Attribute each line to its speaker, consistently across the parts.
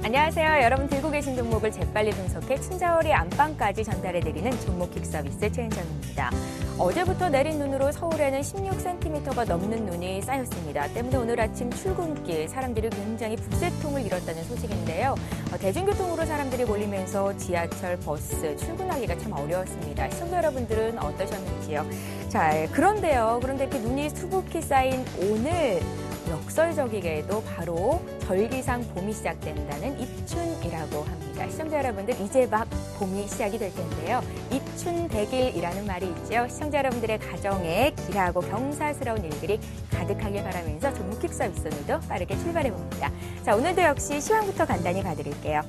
Speaker 1: 안녕하세요. 여러분 들고 계신 종목을 재빨리 분석해 춘자월이 안방까지 전달해드리는 종목 킥 서비스 최은정입니다. 어제부터 내린 눈으로 서울에는 16cm가 넘는 눈이 쌓였습니다. 때문에 오늘 아침 출근길 사람들이 굉장히 북새통을 잃었다는 소식인데요. 대중교통으로 사람들이 몰리면서 지하철, 버스 출근하기가 참 어려웠습니다. 시청자 여러분들은 어떠셨는지요? 자, 그런데 이렇게 눈이 수북히 쌓인 오늘 역설적이게도 바로 절기상 봄이 시작된다는 입춘이라고 합니다. 시청자 여러분들 이제 막 봄이 시작이 될 텐데요. 입춘백일이라는 말이 있죠. 시청자 여러분들의 가정에 길하고 경사스러운 일들이 가득하길 바라면서 종목 킥 서비스 오늘도 빠르게 출발해봅니다. 자, 오늘도 역시 시황부터 간단히 봐드릴게요.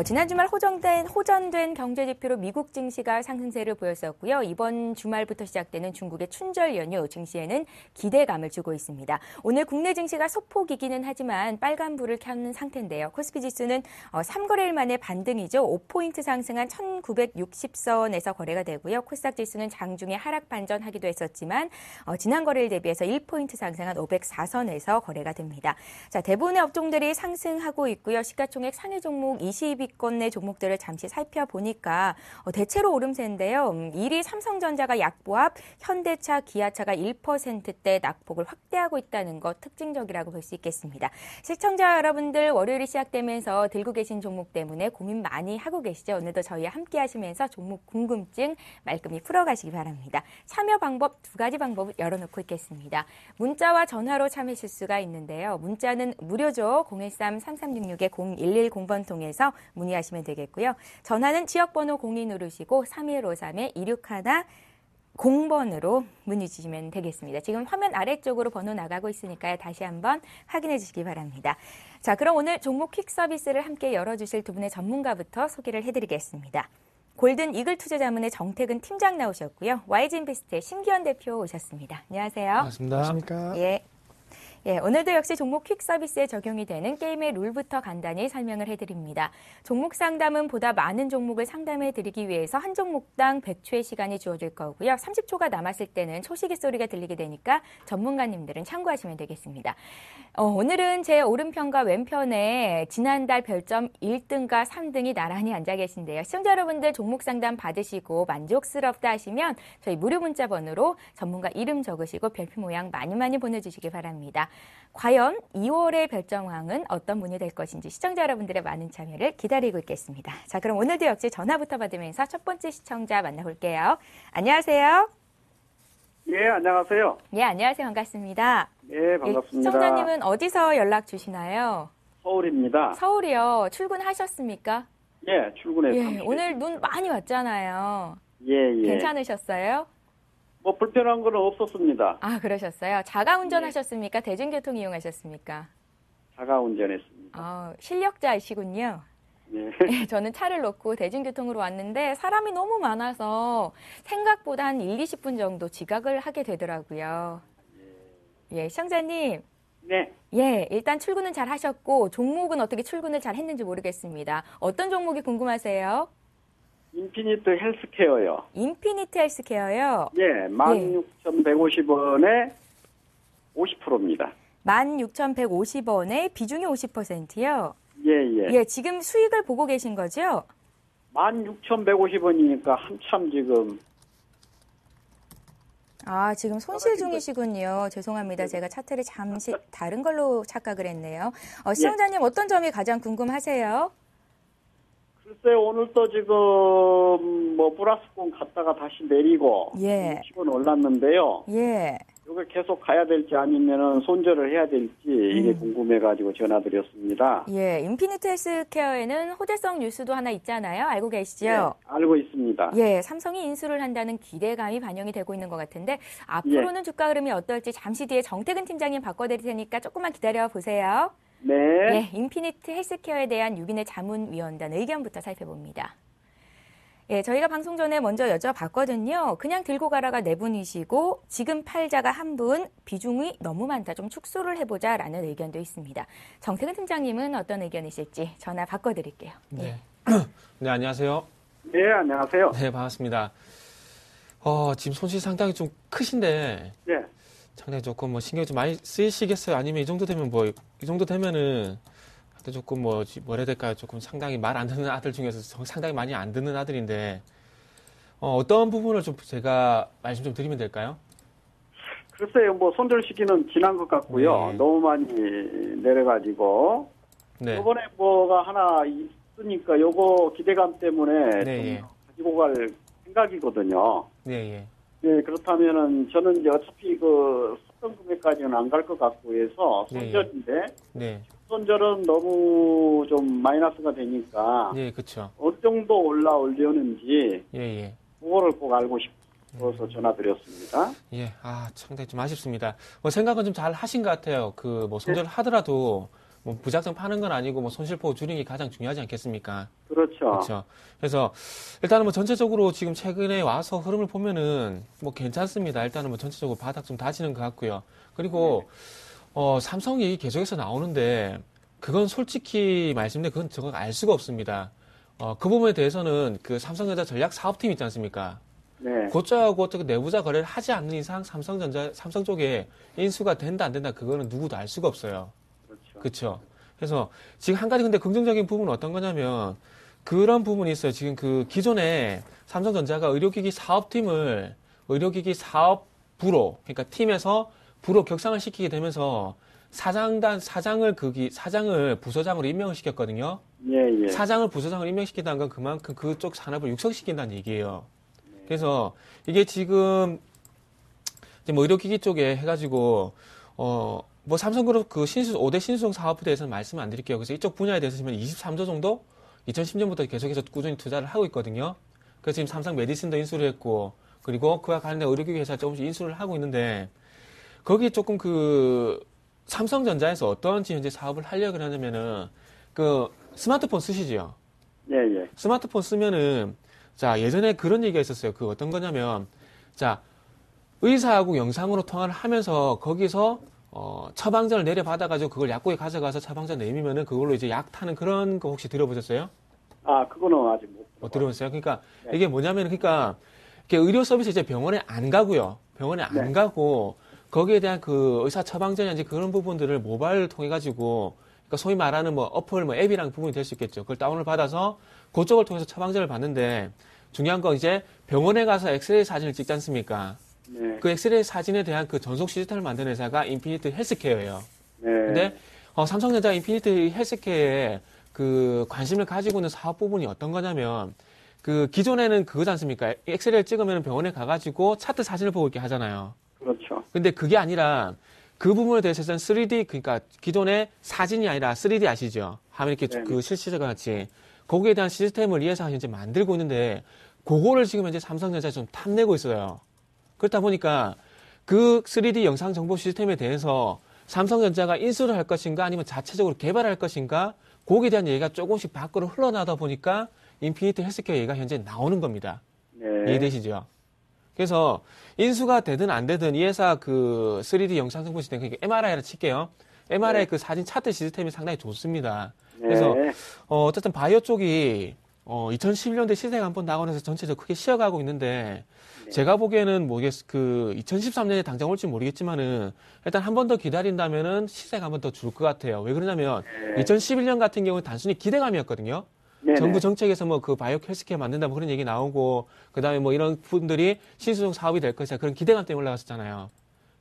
Speaker 1: 지난 주말 호전된 경제지표로 미국 증시가 상승세를 보였었고요. 이번 주말부터 시작되는 중국의 춘절 연휴 증시에는 기대감을 주고 있습니다. 오늘 국내 증시가 소폭이기는 하지만 빨간불을 켜는 상태인데요. 코스피 지수는 3거래일 만에 반등이죠. 5포인트 상승한 1960선에서 거래가 되고요. 코스닥 지수는 장중에 하락 반전하기도 했었지만 지난 거래일 대비해서 1포인트 상승한 504선에서 거래가 됩니다. 자, 대부분의 업종들이 상승하고 있고요. 시가총액 상위 종목 20위권 내 종목들을 잠시 살펴보니까 대체로 오름세인데요. 1위 삼성전자가 약보합, 현대차, 기아차가 1%대 낙폭을 확대하고 있다는 것 특징적이라고 볼 수 있겠습니다. 시청자 여러분들 월요일이 시작되면서 들고 계신 종목 때문에 고민 많이 하고 계시죠? 오늘도 저희와 함께 하시면서 종목 궁금증 말끔히 풀어가시기 바랍니다. 참여 방법 2가지 방법을 열어놓고 있겠습니다. 문자와 전화로 참여하실 수가 있는데요. 문자는 무료죠. 013-3366-0110번 통해서 문의하시면 되겠고요. 전화는 지역번호 02 누르시고 3153-2610 0번으로 문의 주시면 되겠습니다. 지금 화면 아래쪽으로 번호 나가고 있으니까요. 다시 한번 확인해 주시기 바랍니다. 자, 그럼 오늘 종목 퀵 서비스를 함께 열어주실 두 분의 전문가부터 소개를 해드리겠습니다. 골든 이글 투자자문의 정태근 팀장 나오셨고요. YG인베스트의 심기현 대표 오셨습니다. 안녕하세요.
Speaker 2: 반갑습니다. 안녕하십니까?
Speaker 1: 예, 오늘도 역시 종목 퀵 서비스에 적용이 되는 게임의 룰부터 간단히 설명을 해드립니다. 종목 상담은 보다 많은 종목을 상담해드리기 위해서 한 종목당 100초의 시간이 주어질 거고요. 30초가 남았을 때는 초시계 소리가 들리게 되니까 전문가님들은 참고하시면 되겠습니다. 오늘은 제 오른편과 왼편에 지난달 별점 1등과 3등이 나란히 앉아 계신데요. 시청자 여러분들 종목 상담 받으시고 만족스럽다 하시면 저희 무료 문자 번호로 전문가 이름 적으시고 별표 모양 많이 보내주시기 바랍니다. 과연 2월의 별점왕은 어떤 분이 될 것인지 시청자 여러분들의 많은 참여를 기다리고 있겠습니다. 자, 그럼 오늘도 역시 전화부터 받으면서 첫 번째 시청자 만나볼게요. 안녕하세요.
Speaker 3: 예, 안녕하세요.
Speaker 1: 예, 안녕하세요. 반갑습니다.
Speaker 3: 예, 반갑습니다.
Speaker 1: 시청자님은 어디서 연락 주시나요?
Speaker 3: 서울입니다.
Speaker 1: 서울이요. 출근하셨습니까?
Speaker 3: 예, 출근했습니다.
Speaker 1: 예, 오늘 눈 많이 왔잖아요.
Speaker 3: 예.
Speaker 1: 괜찮으셨어요?
Speaker 3: 뭐 불편한 건 없었습니다.
Speaker 1: 아, 그러셨어요? 자가 운전하셨습니까? 대중교통 이용하셨습니까?
Speaker 3: 자가 운전했습니다.
Speaker 1: 실력자이시군요.
Speaker 3: 네.
Speaker 1: 네, 저는 차를 놓고 대중교통으로 왔는데 사람이 너무 많아서 생각보다 한 20분 정도 지각을 하게 되더라고요. 예, 시청자님.
Speaker 3: 네.
Speaker 1: 예, 일단 출근은 잘 하셨고 종목은 어떻게 출근을 잘 했는지 모르겠습니다. 어떤 종목이 궁금하세요?
Speaker 3: 인피니트 헬스케어요.
Speaker 1: 인피니트 헬스케어요?
Speaker 3: 예, 16,150원에 50%입니다.
Speaker 1: 16,150원에 비중이 50%요?
Speaker 3: 예.
Speaker 1: 예, 지금 수익을 보고 계신 거죠?
Speaker 3: 16,150원이니까 한참 지금.
Speaker 1: 지금 손실 중이시군요. 죄송합니다. 제가 차트를 잠시 다른 걸로 착각을 했네요. 시청자님 어떤 점이 가장 궁금하세요?
Speaker 3: 글쎄요, 오늘 또 지금 플러스권 갔다가 다시 내리고 치고는 올랐는데요.
Speaker 1: 예.
Speaker 3: 이걸 계속 가야 될지 아니면은 손절을 해야 될지 이게 궁금해가지고 전화드렸습니다.
Speaker 1: 예, 인피니트 헬스케어에는 호재성 뉴스도 하나 있잖아요. 알고 계시죠?
Speaker 3: 네, 알고 있습니다.
Speaker 1: 예, 삼성이 인수를 한다는 기대감이 반영이 되고 있는 것 같은데 앞으로는 주가 흐름이 어떨지 잠시 뒤에 정태근 팀장님 바꿔드릴 테니까 조금만 기다려 보세요.
Speaker 3: 네.
Speaker 1: 예, 인피니트 헬스케어에 대한 6인의 자문위원단 의견부터 살펴봅니다. 예, 저희가 방송 전에 먼저 여쭤봤거든요. 그냥 들고 가라가 4분이시고 지금 팔자가 1분, 비중이 너무 많다. 좀 축소를 해보자라는 의견도 있습니다. 정태근 팀장님은 어떤 의견이실지 전화 바꿔드릴게요.
Speaker 2: 네. 네, 안녕하세요.
Speaker 3: 네, 안녕하세요.
Speaker 2: 네, 반갑습니다. 지금 손실 상당히 좀 크신데,
Speaker 3: 네.
Speaker 2: 상당히 조금 뭐 신경이 좀 많이 쓰이시겠어요? 아니면 이 정도 되면 이 정도 되면은, 조금 뭐라 해야 될까요? 조금 상당히 말 안 듣는 아들 중에서 상당히 많이 안 듣는 아들인데, 어떤 부분을 좀 제가 말씀 좀 드리면 될까요?
Speaker 3: 글쎄요, 뭐 손절 시기는 지난 것 같고요.
Speaker 2: 네.
Speaker 3: 너무 많이 내려가지고
Speaker 2: 네.
Speaker 3: 이번에 뭐가 하나 있으니까 요거 기대감 때문에
Speaker 2: 네,
Speaker 3: 좀
Speaker 2: 예.
Speaker 3: 가지고 갈 생각이거든요.
Speaker 2: 네, 예.
Speaker 3: 네, 그렇다면은 저는 이제 어차피 그 썼던 금액까지는 안 갈 것 같고 해서
Speaker 2: 네,
Speaker 3: 손절인데
Speaker 2: 네.
Speaker 3: 손절은 너무 좀 마이너스가 되니까
Speaker 2: 예, 그쵸.
Speaker 3: 어느 정도 올려는지
Speaker 2: 예, 예.
Speaker 3: 그거를 꼭 알고 싶어서 전화드렸습니다.
Speaker 2: 예, 상당히 좀 아쉽습니다. 생각은 좀 잘 하신 것 같아요. 손절을 하더라도, 무작정 파는 건 아니고, 손실폭 줄이는 게 가장 중요하지 않겠습니까?
Speaker 3: 그렇죠.
Speaker 2: 그렇죠. 그래서, 일단은 전체적으로 지금 최근에 와서 흐름을 보면은, 괜찮습니다. 일단은 전체적으로 바닥 좀 다지는 것 같고요. 그리고, 삼성이 계속해서 나오는데, 그건 솔직히 말씀드리면 그건 제가 알 수가 없습니다. 그 부분에 대해서는 그 삼성전자 전략 사업팀 있지 않습니까?
Speaker 3: 네.
Speaker 2: 그쪽하고 어떻게 내부자 거래를 하지 않는 이상 삼성 쪽에 인수가 된다 안 된다 그거는 누구도 알 수가 없어요.
Speaker 3: 그렇죠.
Speaker 2: 그렇죠. 그래서 지금 한 가지 근데 긍정적인 부분은 어떤 거냐면 그런 부분이 있어요. 지금 그 기존에 삼성전자가 의료기기 사업부로 그러니까 팀에서 부로 격상을 시키게 되면서 사장을 부서장으로 임명을 시켰거든요.
Speaker 3: 예, 예.
Speaker 2: 사장을 부서장으로 임명시킨다는 건 그만큼 그쪽 산업을 육성시킨다는 얘기예요. 그래서 이게 지금 이제 의료기기 쪽에 해가지고 삼성그룹 그 5대 신수종 사업에 대해서는 말씀 안 드릴게요. 그래서 이쪽 분야에 대해서 지금 23조 정도 2010년부터 계속해서 꾸준히 투자를 하고 있거든요. 그래서 지금 삼성 메디슨도 인수를 했고 그리고 그와 관련된 의료기기 회사 조금씩 인수를 하고 있는데 거기 조금 그 삼성전자에서 어떤 현재 사업을 하려고 하냐면은 그 스마트폰 쓰시죠?
Speaker 3: 예, 예.
Speaker 2: 스마트폰 쓰면은 자, 예전에 그런 얘기가 있었어요. 그 어떤 거냐면, 자, 의사하고 영상으로 통화를 하면서 거기서, 처방전을 내려받아가지고 그걸 약국에 가져가서 처방전 내미면은 그걸로 이제 약 타는 그런 거 혹시 들어보셨어요?
Speaker 3: 그거는 아직 못
Speaker 2: 들어보셨어요? 그러니까
Speaker 3: 네.
Speaker 2: 이게 뭐냐면, 그러니까, 이렇게 의료 서비스 이제 병원에 안 가고요. 병원에 안 가고 거기에 대한 그 의사 처방전이나 그런 부분들을 모바일을 통해가지고 그러니까 소위 말하는 어플, 앱이랑 부분이 될 수 있겠죠. 그걸 다운을 받아서 그쪽을 통해서 처방전을 받는데 중요한 건 이제 병원에 가서 엑스레이 사진을 찍지 않습니까?
Speaker 3: 네.
Speaker 2: 그 엑스레이 사진에 대한 그 전속 시스템을 만드는 회사가 인피니트 헬스케어예요.
Speaker 3: 네.
Speaker 2: 근데 삼성전자 인피니트 헬스케어에 그 관심을 가지고 있는 사업 부분이 어떤 거냐면 그 기존에는 그거지 않습니까? 엑스레이를 찍으면 병원에 가가지고 차트 사진을 보고 이렇게 하잖아요.
Speaker 3: 그렇죠.
Speaker 2: 근데 그게 아니라 그 부분에 대해서는 3D 그러니까 기존의 사진이 아니라 3D 아시죠? 하면 이렇게
Speaker 3: 네.
Speaker 2: 그 실시간 같이 거기에 대한 시스템을 이 회사가 현재 만들고 있는데 그거를 지금 현재 삼성전자에 좀 탐내고 있어요. 그렇다 보니까 그 3D 영상 정보 시스템에 대해서 삼성전자가 인수를 할 것인가 아니면 자체적으로 개발할 것인가 거기에 대한 얘기가 조금씩 밖으로 흘러나다 보니까 인피니트 헬스케어 얘기가 현재 나오는 겁니다.
Speaker 3: 네.
Speaker 2: 이해되시죠? 그래서 인수가 되든 안 되든 이 회사 그 3D 영상 정보 시스템 그러니까 MRI라 칠게요. MRI
Speaker 3: 네.
Speaker 2: 그 사진 차트 시스템이 상당히 좋습니다.
Speaker 3: 네.
Speaker 2: 그래서 어쨌든 바이오 쪽이 2011년도에 시세가 한번 나고 나서 전체적으로 크게 쉬어가고 있는데
Speaker 3: 네.
Speaker 2: 제가 보기에는 그 2013년에 당장 올지 모르겠지만은 일단 한 번 더 기다린다면은 시세가 한 번 더 줄 것 같아요. 왜 그러냐면
Speaker 3: 네.
Speaker 2: 2011년 같은 경우는 단순히 기대감이었거든요.
Speaker 3: 네네.
Speaker 2: 정부 정책에서 그 바이오 헬스케어 만든다 그런 얘기 나오고 그다음에 이런 분들이 신수종 사업이 될 것이다 그런 기대감 때문에 올라갔었잖아요.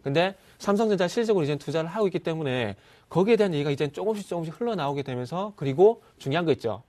Speaker 2: 근데 삼성전자 실질적으로 이제 투자를 하고 있기 때문에 거기에 대한 얘기가 이제 조금씩 흘러나오게 되면서 그리고 중요한 거 있죠.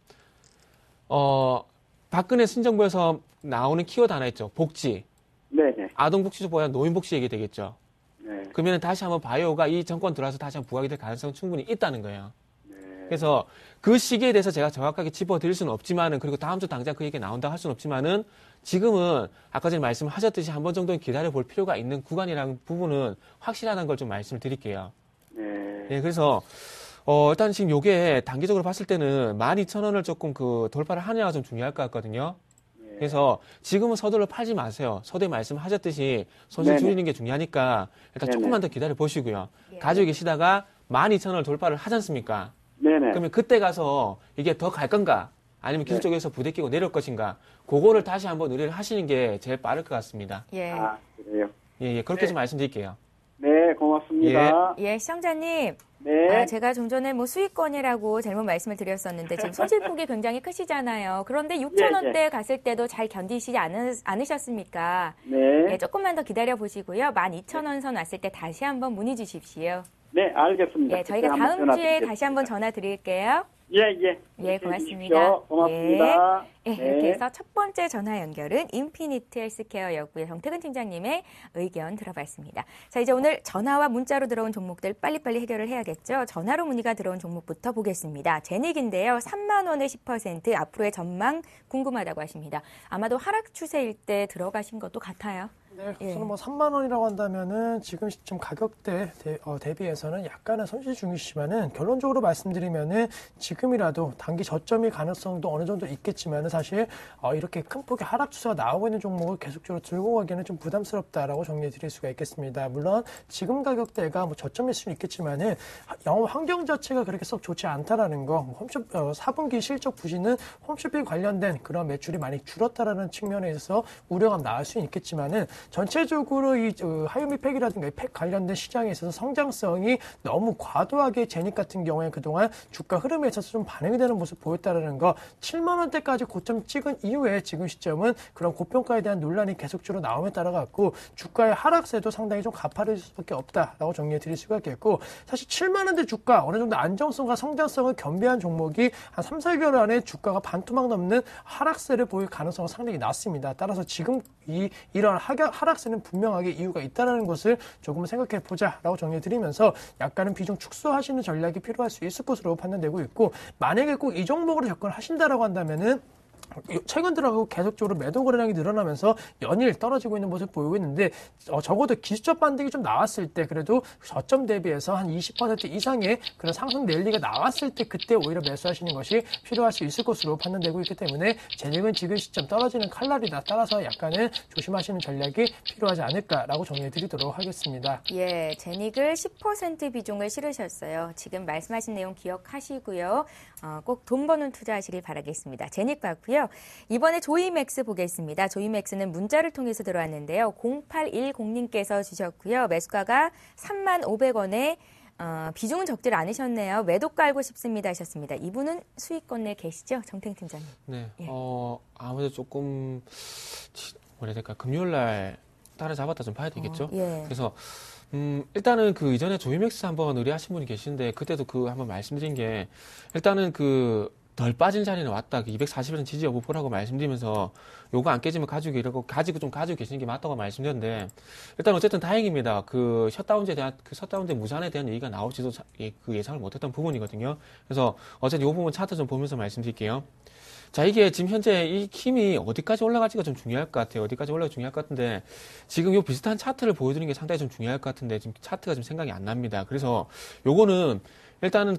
Speaker 2: 박근혜 신정부에서 나오는 키워드 하나 있죠. 복지.
Speaker 3: 네네.
Speaker 2: 아동복지보다 노인복지 얘기 되겠죠.
Speaker 3: 네.
Speaker 2: 그러면 다시 한번 바이오가 이 정권 들어와서 다시 한번 부각이 될 가능성은 충분히 있다는 거예요.
Speaker 3: 네.
Speaker 2: 그래서 그 시기에 대해서 제가 정확하게 짚어드릴 수는 없지만은 그리고 다음 주 당장 그 얘기 나온다 할 수는 없지만은 지금은 아까 전에 말씀하셨듯이 한 번 정도는 기다려 볼 필요가 있는 구간이라는 부분은 확실하다는 걸 좀 말씀을 드릴게요.
Speaker 3: 네.
Speaker 2: 예, 그래서 일단 지금 요게 단기적으로 봤을 때는 12,000원을 조금 그 돌파를 하느냐가 좀 중요할 것 같거든요.
Speaker 3: 네.
Speaker 2: 그래서 지금은 서둘러 팔지 마세요. 서두에 말씀하셨듯이 손실
Speaker 3: 네네.
Speaker 2: 줄이는 게 중요하니까 일단
Speaker 3: 네네.
Speaker 2: 조금만 더 기다려 보시고요.
Speaker 1: 예.
Speaker 2: 가지고 계시다가 12,000원을 돌파를 하지 않습니까?
Speaker 3: 네네.
Speaker 2: 그러면 그때 가서 이게 더 갈 건가? 아니면 기술 쪽에서 부대끼고 내려올 것인가, 그거를 다시 한번 의뢰를 하시는 게 제일 빠를 것 같습니다.
Speaker 1: 예.
Speaker 3: 아, 그래요.
Speaker 2: 예, 그렇게 좀 말씀드릴게요.
Speaker 3: 네, 고맙습니다.
Speaker 1: 예, 시청자님.
Speaker 3: 네.
Speaker 1: 제가 좀 전에 뭐 수익권이라고 잘못 말씀을 드렸었는데 지금 손실폭이 굉장히 크시잖아요. 그런데 6,000원대 갔을 때도 잘 견디시지 않으셨습니까?
Speaker 3: 네.
Speaker 1: 예, 조금만 더 기다려 보시고요. 12,000원 선 왔을 때 다시 한번 문의 주십시오.
Speaker 3: 네, 알겠습니다.
Speaker 1: 예, 저희가
Speaker 3: 그때 한번
Speaker 1: 다음 주에
Speaker 3: 전화
Speaker 1: 다시 한번 전화 드릴게요.
Speaker 3: 예, 예.
Speaker 1: 예,
Speaker 3: 그렇게
Speaker 1: 고맙습니다.
Speaker 3: 해주십시오. 고맙습니다.
Speaker 1: 예,
Speaker 3: 네.
Speaker 1: 이렇게 해서 첫 번째 전화 연결은 인피니트 헬스케어였고요. 정태근 팀장님의 의견 들어봤습니다. 자, 이제 오늘 전화와 문자로 들어온 종목들 빨리빨리 해결을 해야겠죠. 전화로 문의가 들어온 종목부터 보겠습니다. 제닉인데요. 3만 원에 10% 앞으로의 전망 궁금하다고 하십니다. 아마도 하락 추세일 때 들어가신 것도 같아요.
Speaker 4: 네,
Speaker 1: 예.
Speaker 4: 우선 뭐 3만 원이라고 한다면은 지금 시점 가격대 대비해서는 약간은 손실 중이시지만은 결론적으로 말씀드리면은 지금이라도 단기 저점일 가능성도 어느 정도 있겠지만은 사실 이렇게 큰 폭의 하락 추세가 나오고 있는 종목을 계속적으로 들고 가기에는 좀 부담스럽다라고 정리해 드릴 수가 있겠습니다. 물론 지금 가격대가 뭐 저점일 수는 있겠지만은 영업 환경 자체가 그렇게 썩 좋지 않다라는 거, 4분기 실적 부진은 홈쇼핑 관련된 그런 매출이 많이 줄었다라는 측면에 있어서 우려가 나올 수는 있겠지만은 전체적으로 이 하이오미 팩이라든가 이 팩 관련된 시장에 있어서 성장성이 너무 과도하게 제닉 같은 경우에 그동안 주가 흐름에 있어서 좀 반영이 되는 모습 보였다는 거, 7만 원대까지 고점 찍은 이후에 지금 시점은 그런 고평가에 대한 논란이 계속적으로 나옴에 따라 갖고 주가의 하락세도 상당히 좀 가파를 수밖에 없다라고 정리해 드릴 수가 있겠고, 사실 7만 원대 주가 어느 정도 안정성과 성장성을 겸비한 종목이 한 3, 4개월 안에 주가가 반토막 넘는 하락세를 보일 가능성은 상당히 낮습니다. 따라서 지금 이런 하락세는 분명하게 이유가 있다는 것을 조금 생각해 보자라고 정리해드리면서 약간은 비중 축소하시는 전략이 필요할 수 있을 것으로 판단되고 있고, 만약에 꼭 이 종목으로 접근하신다라고 한다면은 최근 들어가고 계속적으로 매도 거래량이 늘어나면서 연일 떨어지고 있는 모습을 보이고 있는데, 적어도 기술적 반등이 좀 나왔을 때 그래도 저점 대비해서 한 20% 이상의 그런 상승 랠리가 나왔을 때 그때 오히려 매수하시는 것이 필요할 수 있을 것으로 판단되고 있기 때문에 제닉은 지금 시점 떨어지는 칼날이다. 따라서 약간은 조심하시는 전략이 필요하지 않을까라고 정리해 드리도록 하겠습니다.
Speaker 1: 예, 제닉을 10% 비중을 실으셨어요. 지금 말씀하신 내용 기억하시고요. 꼭 돈 버는 투자하시길 바라겠습니다. 제닉 봤고요. 이번에 조이맥스 보겠습니다. 조이맥스는 문자를 통해서 들어왔는데요. 0810님께서 주셨고요. 매수가가 35,500원에 비중은 적질 않으셨네요. 매도가 알고 싶습니다 하셨습니다. 이분은 수익권 내에 계시죠? 정태근 팀장님.
Speaker 2: 네,
Speaker 1: 예.
Speaker 2: 아무래도 조금 뭐라 해야 될까, 금요일 날 따라잡았다 좀 봐야 되겠죠.
Speaker 1: 예.
Speaker 2: 그래서 일단은 그 이전에 조이맥스 한번 의뢰하신 분이 계신데, 그때도 그 한번 말씀드린 게, 일단은 그 덜 빠진 자리는 왔다. 그 240원 지지 여부 보라고 말씀드리면서 요거 안 깨지면 가지고 이러고 가지고 계시는 게 맞다고 말씀드렸는데, 일단 어쨌든 다행입니다. 그 셧다운제 무산에 대한 얘기가 나올지도 그 예상을 못했던 부분이거든요. 그래서 어쨌든 요 부분 차트 좀 보면서 말씀드릴게요. 자, 이게 지금 현재 이 힘이 어디까지 올라갈지가 좀 중요할 것 같아요. 어디까지 올라갈지 중요할 것 같은데, 지금 요 비슷한 차트를 보여드리는 게 상당히 좀 중요할 것 같은데, 지금 차트가 좀 생각이 안 납니다. 그래서 요거는 일단은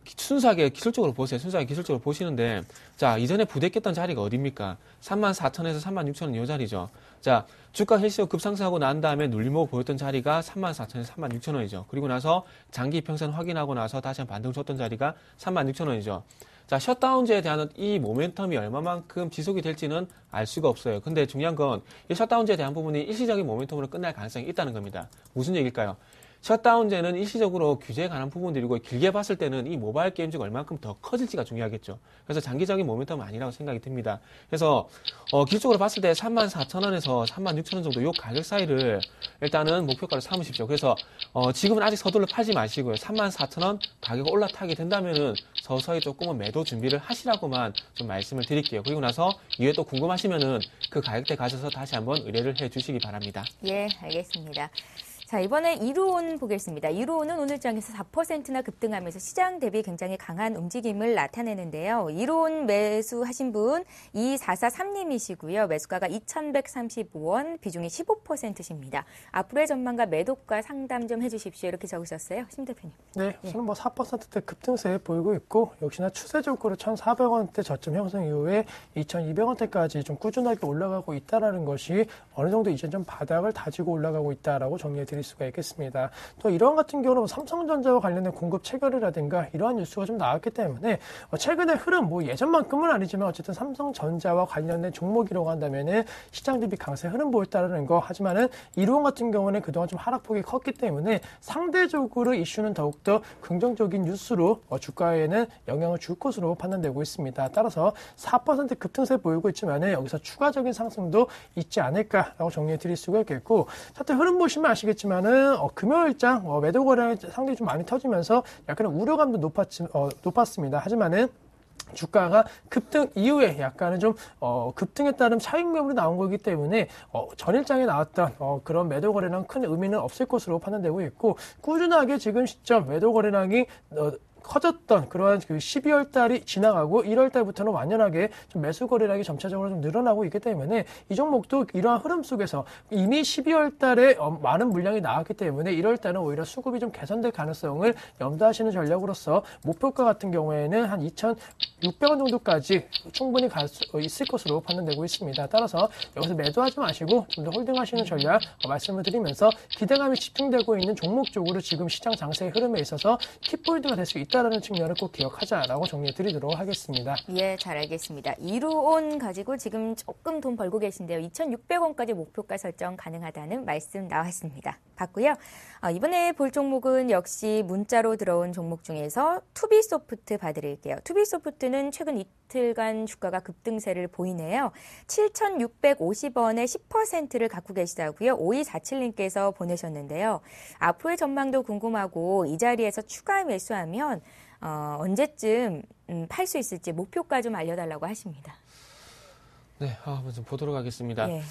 Speaker 2: 순수하게 기술적으로 보세요. 순수하게 기술적으로 보시는데, 자, 이전에 부대꼈던 자리가 어딥니까? 34,000원에서 36,000원 이 자리죠. 자, 주가 일시적 급상승하고 난 다음에 눌림목 보였던 자리가 34,000원에서 36,000원이죠. 그리고 나서 장기 평선 확인하고 나서 다시 한번 반등 줬던 자리가 36,000원이죠. 자, 셧다운제에 대한 이 모멘텀이 얼마만큼 지속이 될지는 알 수가 없어요. 근데 중요한 건 이 셧다운제에 대한 부분이 일시적인 모멘텀으로 끝날 가능성이 있다는 겁니다. 무슨 얘기일까요? 셧다운제는 일시적으로 규제에 관한 부분들이고, 길게 봤을 때는 이 모바일 게임즈가 얼만큼 더 커질지가 중요하겠죠. 그래서 장기적인 모멘텀은 아니라고 생각이 듭니다. 그래서 기술적으로 봤을 때 34,000원에서 36,000원 정도 요 가격 사이를 일단은 목표가로 삼으십시오. 그래서 지금은 아직 서둘러 팔지 마시고요. 34,000원 가격 올라타게 된다면은 서서히 조금은 매도 준비를 하시라고만 좀 말씀을 드릴게요. 그리고 나서 이후에 또 궁금하시면은 그 가격대 가셔서 다시 한번 의뢰를 해 주시기 바랍니다.
Speaker 1: 예, 알겠습니다. 자, 이번에 이루온 보겠습니다. 이루온은 오늘장에서 4%나 급등하면서 시장 대비 굉장히 강한 움직임을 나타내는데요. 이루온 매수하신 분 2443님이시고요. 매수가가 2,135원, 비중이 15%십니다. 앞으로의 전망과 매도가 상담 좀 해주십시오. 이렇게 적으셨어요. 심 대표님.
Speaker 4: 네, 저는 뭐 4%대 급등세 보이고 있고, 역시나 추세적으로 1,400원대 저점 형성 이후에 2,200원대까지 좀 꾸준하게 올라가고 있다는 것이 어느 정도 이제 좀 바닥을 다지고 올라가고 있다라고 정리해 드릴 드릴 수가 있겠습니다. 또 이러한 같은 경우는 삼성전자와 관련된 공급 체결이라든가 이러한 뉴스가 좀 나왔기 때문에 최근의 흐름 뭐 예전만큼은 아니지만 어쨌든 삼성전자와 관련된 종목이라고 한다면은 시장 대비 강세 흐름 보였다는 거. 하지만은 이론 같은 경우는 그동안 좀 하락폭이 컸기 때문에 상대적으로 이슈는 더욱더 긍정적인 뉴스로 주가에는 영향을 줄 것으로 판단되고 있습니다. 따라서 4% 급등세 보이고 있지만은 여기서 추가적인 상승도 있지 않을까라고 정리해 드릴 수가 있겠고, 차트 흐름 보시면 아시겠지만은 금요일장 매도 거래량이 상당히 좀 많이 터지면서 약간 우려감도 높았습니다. 하지만은 주가가 급등 이후에 약간은 좀 급등에 따른 차익 매물이 나온 거기 때문에 전일장에 나왔던 그런 매도 거래량 큰 의미는 없을 것으로 판단되고 있고, 꾸준하게 지금 시점 매도 거래량이 커졌던 그러한 그 12월 달이 지나가고 1월 달부터는 완연하게 좀 매수 거래량이 점차적으로 좀 늘어나고 있기 때문에 이 종목도 이러한 흐름 속에서 이미 12월 달에 많은 물량이 나왔기 때문에 1월 달은 오히려 수급이 좀 개선될 가능성을 염두하시는 전략으로서 목표가 같은 경우에는 한 2,600원 정도까지 충분히 갈 수 있을 것으로 판단되고 있습니다. 따라서 여기서 매도하지 마시고 좀 더 홀딩하시는 전략 말씀을 드리면서 기대감이 집중되고 있는 종목 쪽으로 지금 시장 장세의 흐름에 있어서 킥포인트가 될 수 있다는 측면을 꼭 기억하자라고 정리해 드리도록 하겠습니다.
Speaker 1: 예, 잘 알겠습니다. 이루온 가지고 지금 조금 돈 벌고 계신데요. 2,600원까지 목표가 설정 가능하다는 말씀 나왔습니다. 봤고요. 이번에 볼 종목은 역시 문자로 들어온 종목 중에서 투비소프트 봐드릴게요. 투비소프트는 최근 이틀간 주가가 급등세를 보이네요. 7,650원에 10%를 갖고 계시다고요. 5247님께서 보내셨는데요. 앞으로의 전망도 궁금하고 이 자리에서 추가 매수하면 언제쯤 팔 수 있을지 목표가 좀 알려달라고 하십니다.
Speaker 2: 네, 한번 좀 보도록 하겠습니다.
Speaker 1: 예.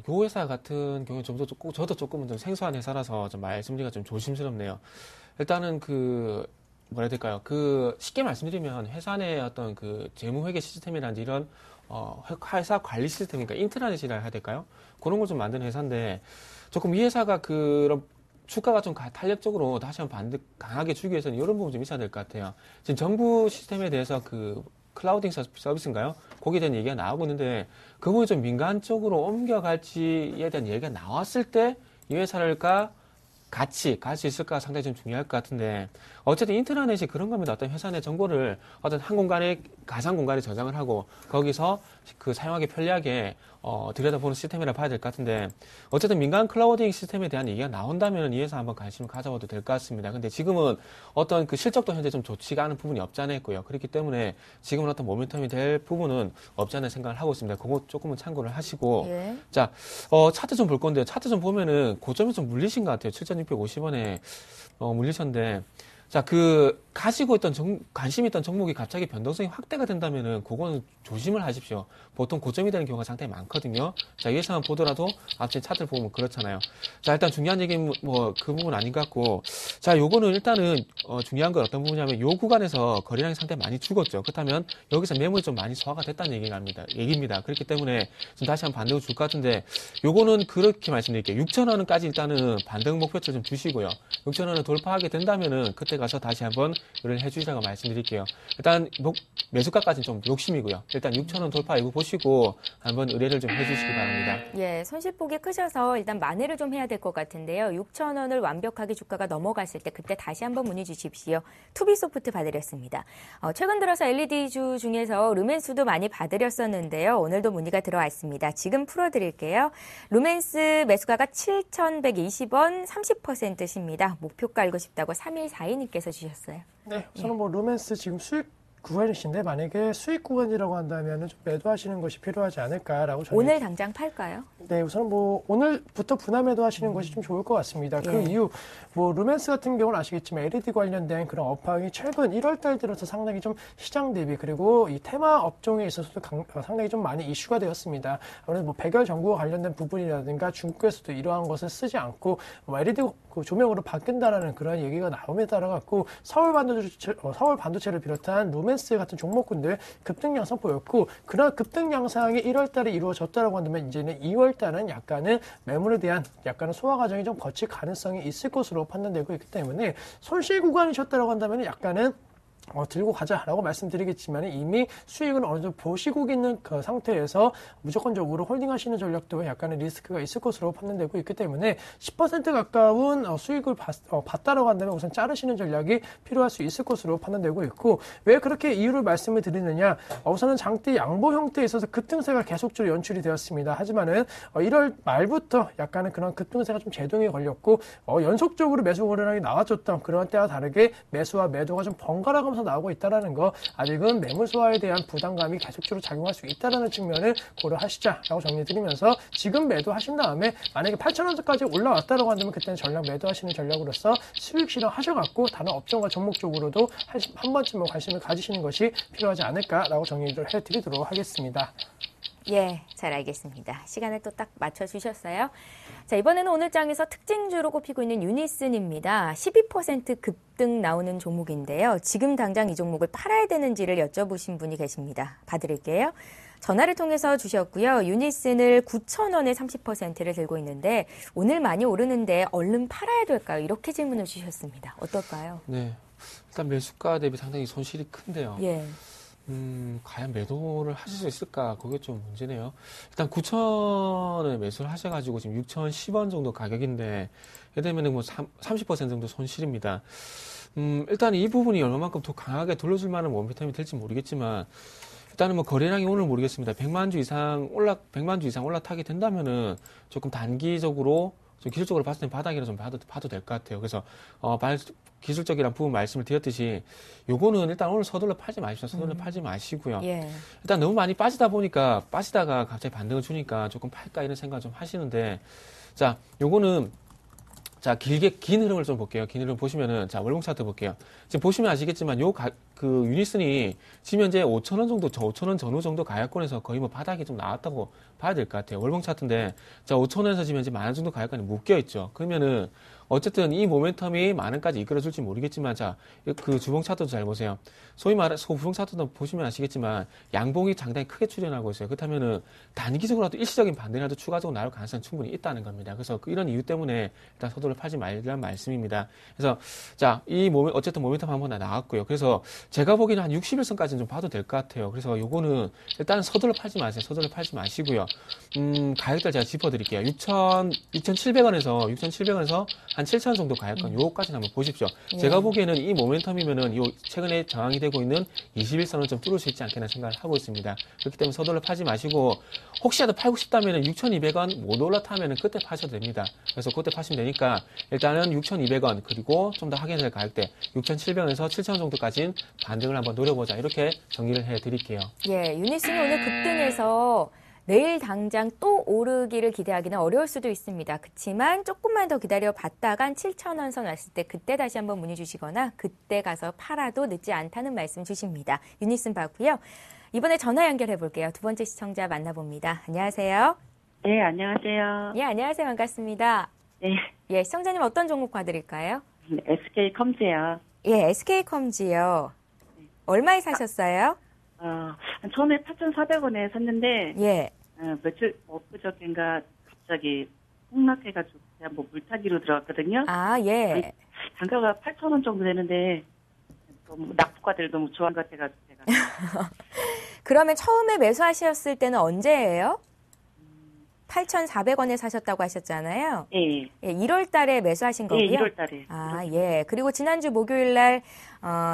Speaker 2: 요 회사 같은 경우에 저도 조금은 좀 생소한 회사라서 좀 말씀드리기가 좀 조심스럽네요. 일단은 뭐라 해야 될까요? 쉽게 말씀드리면 회사 내 어떤 재무회계 시스템이라든지 이런 회사 관리 시스템, 그러니까 인트라넷이라 해야 될까요? 그런 걸 좀 만드는 회사인데 조금 이 회사가 그런 주가가 좀 탄력적으로 다시 한번 강하게 주기 위해서는 이런 부분 좀 있어야 될 것 같아요. 지금 정부 시스템에 대해서 클라우딩 서비스인가요? 거기에 대한 얘기가 나오고 있는데 그 부분이 좀 민간 쪽으로 옮겨갈지에 대한 얘기가 나왔을 때 이 회사를까 같이 갈 수 있을까 상당히 좀 중요할 것 같은데, 어쨌든 인트라넷이 그런 겁니다. 어떤 회사 내 정보를 어떤 한 공간에, 가상 공간에 저장을 하고 거기서 사용하기 편리하게 들여다보는 시스템이라 봐야 될 것 같은데, 어쨌든 민간 클라우딩 시스템에 대한 얘기가 나온다면 이 회사 한번 관심을 가져봐도 될 것 같습니다. 근데 지금은 어떤 실적도 현재 좀 좋지가 않은 부분이 없지 않아 있고요. 그렇기 때문에 지금은 어떤 모멘텀이 될 부분은 없지 않은 생각을 하고 있습니다. 그거 조금은 참고를 하시고.
Speaker 1: 예.
Speaker 2: 자, 차트 좀 볼 건데요. 차트 좀 보면은 고점에 좀 물리신 것 같아요. 7,650원에 물리셨는데, 자, 가지고 있던 관심 있던 종목이 갑자기 변동성이 확대가 된다면은 그거는 조심을 하십시오. 보통 고점이 되는 경우가 상당히 많거든요. 자, 이 회사만 보더라도 앞에 차트를 보면 그렇잖아요. 자, 일단 중요한 얘기는 그 부분 아닌 것 같고, 자, 요거는 일단은 중요한 건 어떤 부분이냐면 요 구간에서 거래량이 상당히 많이 죽었죠. 그렇다면 여기서 매물이 좀 많이 소화가 됐다는 얘기입니다. 그렇기 때문에 좀 다시 한번 반등을 줄 것 같은데, 요거는 그렇게 말씀드릴게요. 6,000원까지 일단은 반등 목표치를 좀 주시고요. 6,000원을 돌파하게 된다면은 그때 가서 다시 한번 의뢰를 해주시라고 말씀드릴게요. 일단 매수가까지는 좀 욕심이고요. 일단 6,000원 돌파 이거 보시고 한번 의뢰를 좀 해주시기 바랍니다.
Speaker 1: 예, 손실폭이 크셔서 일단 만회를 좀 해야 될 것 같은데요. 6,000원을 완벽하게 주가가 넘어갔을 때 그때 다시 한번 문의 주십시오. 투비소프트 봐드렸습니다. 최근 들어서 LED주 중에서 루멘스도 많이 봐드렸었는데요. 오늘도 문의가 들어왔습니다. 지금 풀어드릴게요. 루멘스 매수가가 7,120원 30%십니다. 목표가 알고 싶다고 3142님께서 주셨어요.
Speaker 4: 네, 저는 루멘스 지금 수익 구간이신데 만약에 수익 구간이라고 한다면 좀 매도하시는 것이 필요하지 않을까라고 저는
Speaker 1: 오늘 당장 팔까요?
Speaker 4: 네, 우선 오늘부터 분할 매도하시는 것이 좀 좋을 것 같습니다. 그 이유 루멘스 같은 경우는 아시겠지만 LED 관련된 그런 업황이 최근 1월 달 들어서 상당히 좀 시장 대비 그리고 이 테마 업종에 있어서도 상당히 좀 많이 이슈가 되었습니다. 아무래도 백열 전구와 관련된 부분이라든가 중국에서도 이러한 것을 쓰지 않고 LED 조명으로 바뀐다라는 그런 얘기가 나옴에 따라 갖고 서울 반도체를 비롯한 루멘스 같은 종목군들 급등 양상 보였고, 그런 급등 양상이 1월 달에 이루어졌다라고 한다면 이제는 2월 달은 약간은 매물에 대한 약간은 소화 과정이 좀 거칠 가능성이 있을 것으로 판단되고 있기 때문에 손실 구간이셨다라고 한다면 약간은 들고 가자라고 말씀드리겠지만 이미 수익을 어느 정도 보시고 있는 그 상태에서 무조건적으로 홀딩하시는 전략도 약간의 리스크가 있을 것으로 판단되고 있기 때문에 10% 가까운 수익을 봤다라고 한다면 우선 자르시는 전략이 필요할 수 있을 것으로 판단되고 있고 왜 그렇게 이유를 말씀을 드리느냐 우선은 장대 양보 형태에 있어서 급등세가 계속적으로 연출이 되었습니다. 하지만은 1월 말부터 약간은 그런 급등세가 좀 제동이 걸렸고 연속적으로 매수 거래량이 나와줬던 그런 때와 다르게 매수와 매도가 좀 번갈아 가면서 나오고 있다는 거 아직은 매물 소화에 대한 부담감이 계속적으로 작용할 수 있다는 측면을 고려하시자라고 정리드리면서 지금 매도하신 다음에 만약에 8,000원까지 올라왔다고 한다면 그때는 전략 매도하시는 전략으로서 수익 실현하셔갖고 다른 업종과 종목 쪽으로도 한 번쯤 관심을 가지시는 것이 필요하지 않을까라고 정리를 해드리도록 하겠습니다.
Speaker 1: 예, 잘 알겠습니다. 시간을 또 딱 맞춰주셨어요. 자, 이번에는 오늘 장에서 특징주로 꼽히고 있는 유니슨입니다. 12% 급등 나오는 종목인데요. 지금 당장 이 종목을 팔아야 되는지를 여쭤보신 분이 계십니다. 봐드릴게요. 전화를 통해서 주셨고요. 유니슨을 9,000원에 30%를 들고 있는데 오늘 많이 오르는데 얼른 팔아야 될까요? 이렇게 질문을 주셨습니다. 어떨까요?
Speaker 2: 네. 일단 매수가 대비 상당히 손실이 큰데요.
Speaker 1: 예.
Speaker 2: 과연 매도를 하실 수 있을까? 그게 좀 문제네요. 일단 9,000원에 매수를 하셔가지고 지금 6,010원 정도 가격인데, 예를 들면 뭐 30% 정도 손실입니다. 일단 이 부분이 얼마만큼 더 강하게 돌려줄 만한 모멘텀이 될지 모르겠지만, 일단은 뭐 거래량이 오늘 모르겠습니다. 100만 주 이상 올라타게 된다면은 조금 단기적으로 좀 기술적으로 봤을 때 바닥이라 좀 봐도 될 것 같아요. 그래서 기술적이란 부분 말씀을 드렸듯이 요거는 일단 오늘 서둘러 팔지 마십시오. 서둘러 팔지 마시고요.
Speaker 1: 예.
Speaker 2: 일단 너무 많이 빠지다가 갑자기 반등을 주니까 조금 팔까 이런 생각 좀 하시는데 자, 요거는 자, 긴 흐름을 좀 볼게요. 긴 흐름 보시면은, 자, 월봉 차트 볼게요. 지금 보시면 아시겠지만, 유니슨이 지금 현재 5,000원 정도, 5,000원 전후 정도 가격권에서 거의 뭐 바닥이 좀 나왔다고 봐야 될 것 같아요. 월봉 차트인데, 자, 5,000원에서 지금 현재 10,000원 정도 가격권에 묶여있죠. 그러면은, 어쨌든 이 모멘텀이 10,000원까지 이끌어줄지 모르겠지만, 자, 그 주봉 차트도 잘 보세요. 소위 말해, 주봉 차트도 보시면 아시겠지만, 양봉이 상당히 크게 출현하고 있어요. 그렇다면은, 단기적으로라도 일시적인 반등이라도 추가적으로 나올 가능성이 충분히 있다는 겁니다. 그래서 이런 이유 때문에 일단 서둘러 팔지 말라는 말씀입니다. 그래서, 자, 어쨌든 모멘텀 한번 나왔고요. 그래서 제가 보기에는 한 60일선까지는 좀 봐도 될 것 같아요. 그래서 요거는 일단은 서둘러 팔지 마세요. 서둘러 팔지 마시고요. 가격들 제가 짚어드릴게요. 6,700원에서 한 7,000원 정도 가격권 요거까지 한번 보십시오.
Speaker 1: 예.
Speaker 2: 제가 보기에는 이 모멘텀이면은 요 최근에 저항이 되고 있는 21선을 좀 뚫을 수 있지 않겠나 생각을 하고 있습니다. 그렇기 때문에 서둘러 팔지 마시고 혹시라도 팔고 싶다면은 6,200원 못 올라타면은 그때 파셔도 됩니다. 그래서 그때 파시면 되니까 일단은 6,200원 그리고 좀 더 확인할 가격대 6,700원에서 7,000원 정도까지는 반등을 한번 노려보자 이렇게 정리를 해드릴게요.
Speaker 1: 예, 유니슨이 오늘 급등해서 내일 당장 또 오르기를 기대하기는 어려울 수도 있습니다. 그렇지만 조금만 더 기다려 봤다간 7,000원 선 왔을 때 그때 다시 한번 문의 주시거나 그때 가서 팔아도 늦지 않다는 말씀 주십니다. 유니슨 봤고요. 이번에 전화 연결해 볼게요. 두 번째 시청자 만나봅니다. 안녕하세요.
Speaker 5: 네, 안녕하세요.
Speaker 1: 예, 안녕하세요. 반갑습니다.
Speaker 5: 네,
Speaker 1: 예, 시청자님 어떤 종목 봐드릴까요?
Speaker 5: SK컴즈요.
Speaker 1: 예, SK컴즈요. 얼마에 사셨어요?
Speaker 5: 처음에 8,400원에 샀는데,
Speaker 1: 예.
Speaker 5: 며칠, 엊그저께인가 갑자기 폭락해가지고, 그냥 뭐 물타기로 들어갔거든요.
Speaker 1: 아, 예.
Speaker 5: 단가가 8,000원 정도 되는데, 너무 납부가들 너무 좋아한 것 같아가지고, 제가.
Speaker 1: 그러면 처음에 매수하셨을 때는 언제예요? 8,400원에 사셨다고 하셨잖아요.
Speaker 5: 예,
Speaker 1: 예, 1월 달에 매수하신 거고요.
Speaker 5: 예, 1월 달에.
Speaker 1: 아, 예. 그리고 지난주 목요일 날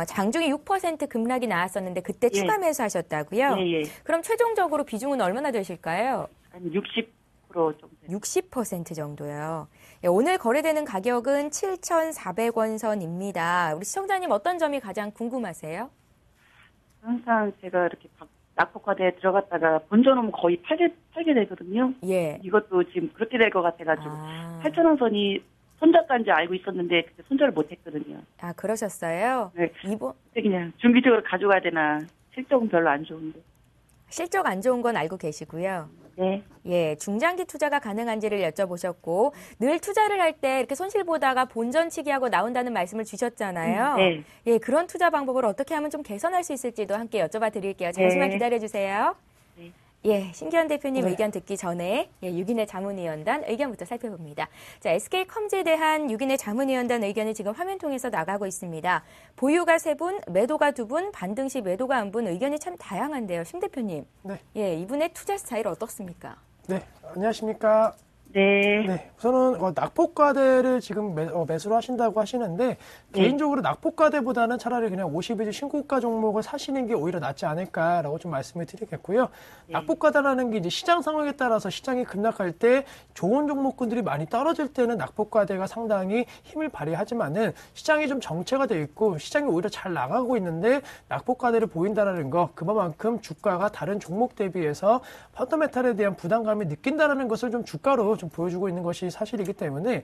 Speaker 1: 장중에 6% 급락이 나왔었는데 그때 추가 매수하셨다고요?
Speaker 5: 예, 예.
Speaker 1: 그럼 최종적으로 비중은 얼마나 되실까요?
Speaker 5: 한 60% 정도.
Speaker 1: 60% 정도요. 예, 오늘 거래되는 가격은 7,400원 선입니다. 우리 시청자님 어떤 점이 가장 궁금하세요?
Speaker 5: 항상 제가 이렇게 낙폭과대에 들어갔다가 번져놓으면 거의 팔게 되거든요.
Speaker 1: 예.
Speaker 5: 이것도 지금 그렇게 될 것 같아가지고.
Speaker 1: 아,
Speaker 5: 8,000원 선이 손절가인지 알고 있었는데 그때 손절을 못했거든요.
Speaker 1: 아, 그러셨어요?
Speaker 5: 네.
Speaker 1: 이번
Speaker 5: 그냥 중기적으로 가져가야 되나 실적은 별로 안 좋은데.
Speaker 1: 실적 안 좋은 건 알고 계시고요.
Speaker 5: 네.
Speaker 1: 예, 중장기 투자가 가능한지를 여쭤보셨고 늘 투자를 할 때 이렇게 손실 보다가 본전치기하고 나온다는 말씀을 주셨잖아요.
Speaker 5: 네.
Speaker 1: 예, 그런 투자 방법을 어떻게 하면 좀 개선할 수 있을지도 함께 여쭤봐 드릴게요. 잠시만
Speaker 5: 네.
Speaker 1: 기다려 주세요.
Speaker 5: 네.
Speaker 1: 예, 신기현 대표님
Speaker 4: 네.
Speaker 1: 의견 듣기 전에 유기내 자문위원단 의견부터 살펴봅니다. 자, SK컴즈에 대한 유기내 자문위원단 의견이 지금 화면 통해서 나가고 있습니다. 보유가 3분, 매도가 2분, 반등 시 매도가 1분 의견이 참 다양한데요. 심 대표님.
Speaker 4: 네.
Speaker 1: 예, 이분의 투자 스타일 어떻습니까?
Speaker 4: 네, 안녕하십니까.
Speaker 5: 네.
Speaker 4: 네, 우선은 낙폭과대를 지금 매수를 하신다고 하시는데 개인적으로 낙폭과대보다는 차라리 그냥 52주 신고가 종목을 사시는 게 오히려 낫지 않을까라고 좀 말씀을 드리겠고요. 낙폭과대라는 게 이제 시장 상황에 따라서 시장이 급락할 때 좋은 종목군들이 많이 떨어질 때는 낙폭과대가 상당히 힘을 발휘하지만은 시장이 좀 정체가 돼 있고 시장이 오히려 잘 나가고 있는데 낙폭과대를 보인다라는 거 그만큼 주가가 다른 종목 대비해서 펀더멘탈에 대한 부담감을 느낀다라는 것을 좀 주가로 좀 보여주고 있는 것이 사실이기 때문에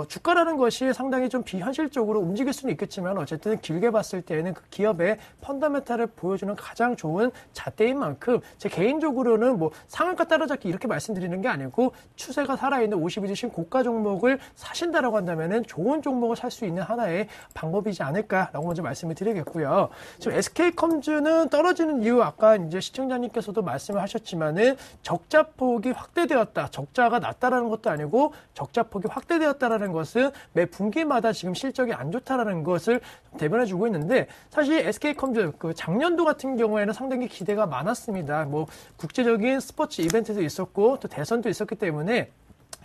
Speaker 4: 주가라는 것이 상당히 좀 비현실적으로 움직일 수는 있겠지만 어쨌든 길게 봤을 때는 그 기업의 펀더멘탈을 보여주는 가장 좋은 잣대인 만큼 제 개인적으로는 뭐 상한가 따라잡기 이렇게 말씀드리는 게 아니고 추세가 살아있는 52주 신고가 종목을 사신다라고 한다면은 좋은 종목을 살 수 있는 하나의 방법이지 않을까라고 먼저 말씀을 드리겠고요. 지금 SK컴즈는 떨어지는 이유 아까 이제 시청자님께서도 말씀을 하셨지만은 적자폭이 확대되었다. 적자가 낮다라는 것도 아니고 적자폭이 확대되었다라는 것은 매 분기마다 지금 실적이 안 좋다라는 것을 대변해주고 있는데 사실 SK컴즈 그 작년도 같은 경우에는 상당히 기대가 많았습니다. 뭐 국제적인 스포츠 이벤트도 있었고 또 대선도 있었기 때문에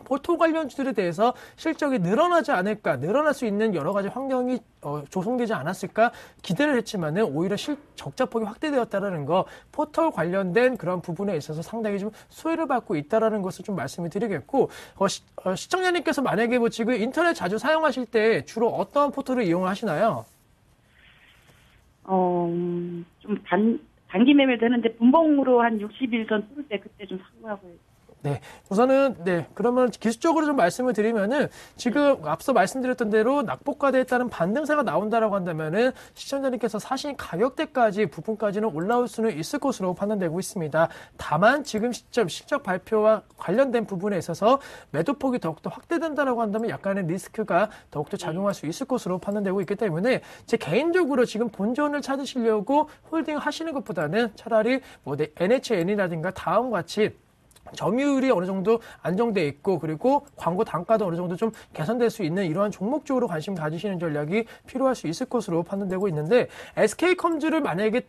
Speaker 4: 포토 관련주들에 대해서 실적이 늘어나지 않을까, 늘어날 수 있는 여러 가지 환경이 조성되지 않았을까 기대를 했지만은 오히려 적자폭이 확대되었다라는 거, 포털 관련된 그런 부분에 있어서 상당히 좀 수혜를 받고 있다라는 것을 좀 말씀을 드리겠고, 시청자님께서 만약에 뭐 지금 인터넷 자주 사용하실 때 주로 어떠한 포털을 이용을 하시나요?
Speaker 5: 좀 단기 매매 되는데 분봉으로 한 60일 전 뚫을 때 그때 좀 사고 하고요.
Speaker 4: 네. 우선은, 네. 그러면 기술적으로 좀 말씀을 드리면은 지금 앞서 말씀드렸던 대로 낙폭과대에 따른 반등세가 나온다라고 한다면은 시청자님께서 사신 가격대까지 부분까지는 올라올 수는 있을 것으로 판단되고 있습니다. 다만 지금 시점 실적 발표와 관련된 부분에 있어서 매도폭이 더욱더 확대된다라고 한다면 약간의 리스크가 더욱더 작용할 수 있을 것으로 판단되고 있기 때문에 제 개인적으로 지금 본전을 찾으시려고 홀딩 하시는 것보다는 차라리 뭐 NHN이라든가 다음과 같이 점유율이 어느 정도 안정돼 있고 그리고 광고 단가도 어느 정도 좀 개선될 수 있는 이러한 종목 쪽으로 관심 가지시는 전략이 필요할 수 있을 것으로 판단되고 있는데 SK컴즈를 만약에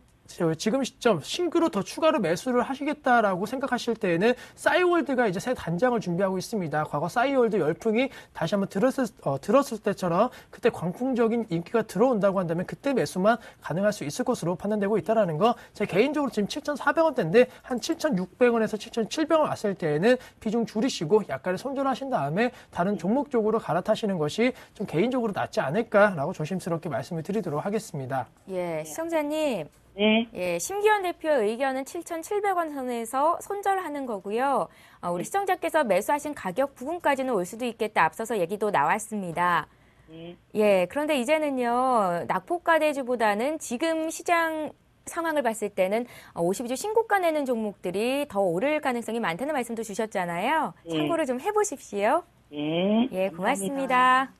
Speaker 4: 지금 시점 신규로 더 추가로 매수를 하시겠다라고 생각하실 때에는 싸이월드가 이제 새 단장을 준비하고 있습니다. 과거 싸이월드 열풍이 다시 한번 들었을 때처럼 그때 광풍적인 인기가 들어온다고 한다면 그때 매수만 가능할 수 있을 것으로 판단되고 있다는 거. 제 개인적으로 지금 7,400원대인데 한 7,600원에서 7,700원 왔을 때에는 비중 줄이시고 약간의 손절하신 다음에 다른 종목 쪽으로 갈아타시는 것이 좀 개인적으로 낫지 않을까라고 조심스럽게 말씀을 드리도록 하겠습니다.
Speaker 1: 예, 시청자님.
Speaker 5: 네.
Speaker 1: 예, 심기현 대표의 의견은 7,700원 선에서 손절하는 거고요. 우리 시청자께서 매수하신 가격 부분까지는 올 수도 있겠다. 앞서서 얘기도 나왔습니다.
Speaker 5: 네.
Speaker 1: 예, 그런데 이제는요, 낙폭과대주보다는 지금 시장 상황을 봤을 때는 52주 신고가 내는 종목들이 더 오를 가능성이 많다는 말씀도 주셨잖아요.
Speaker 5: 네.
Speaker 1: 참고를 좀 해보십시오.
Speaker 5: 네.
Speaker 1: 예, 고맙습니다.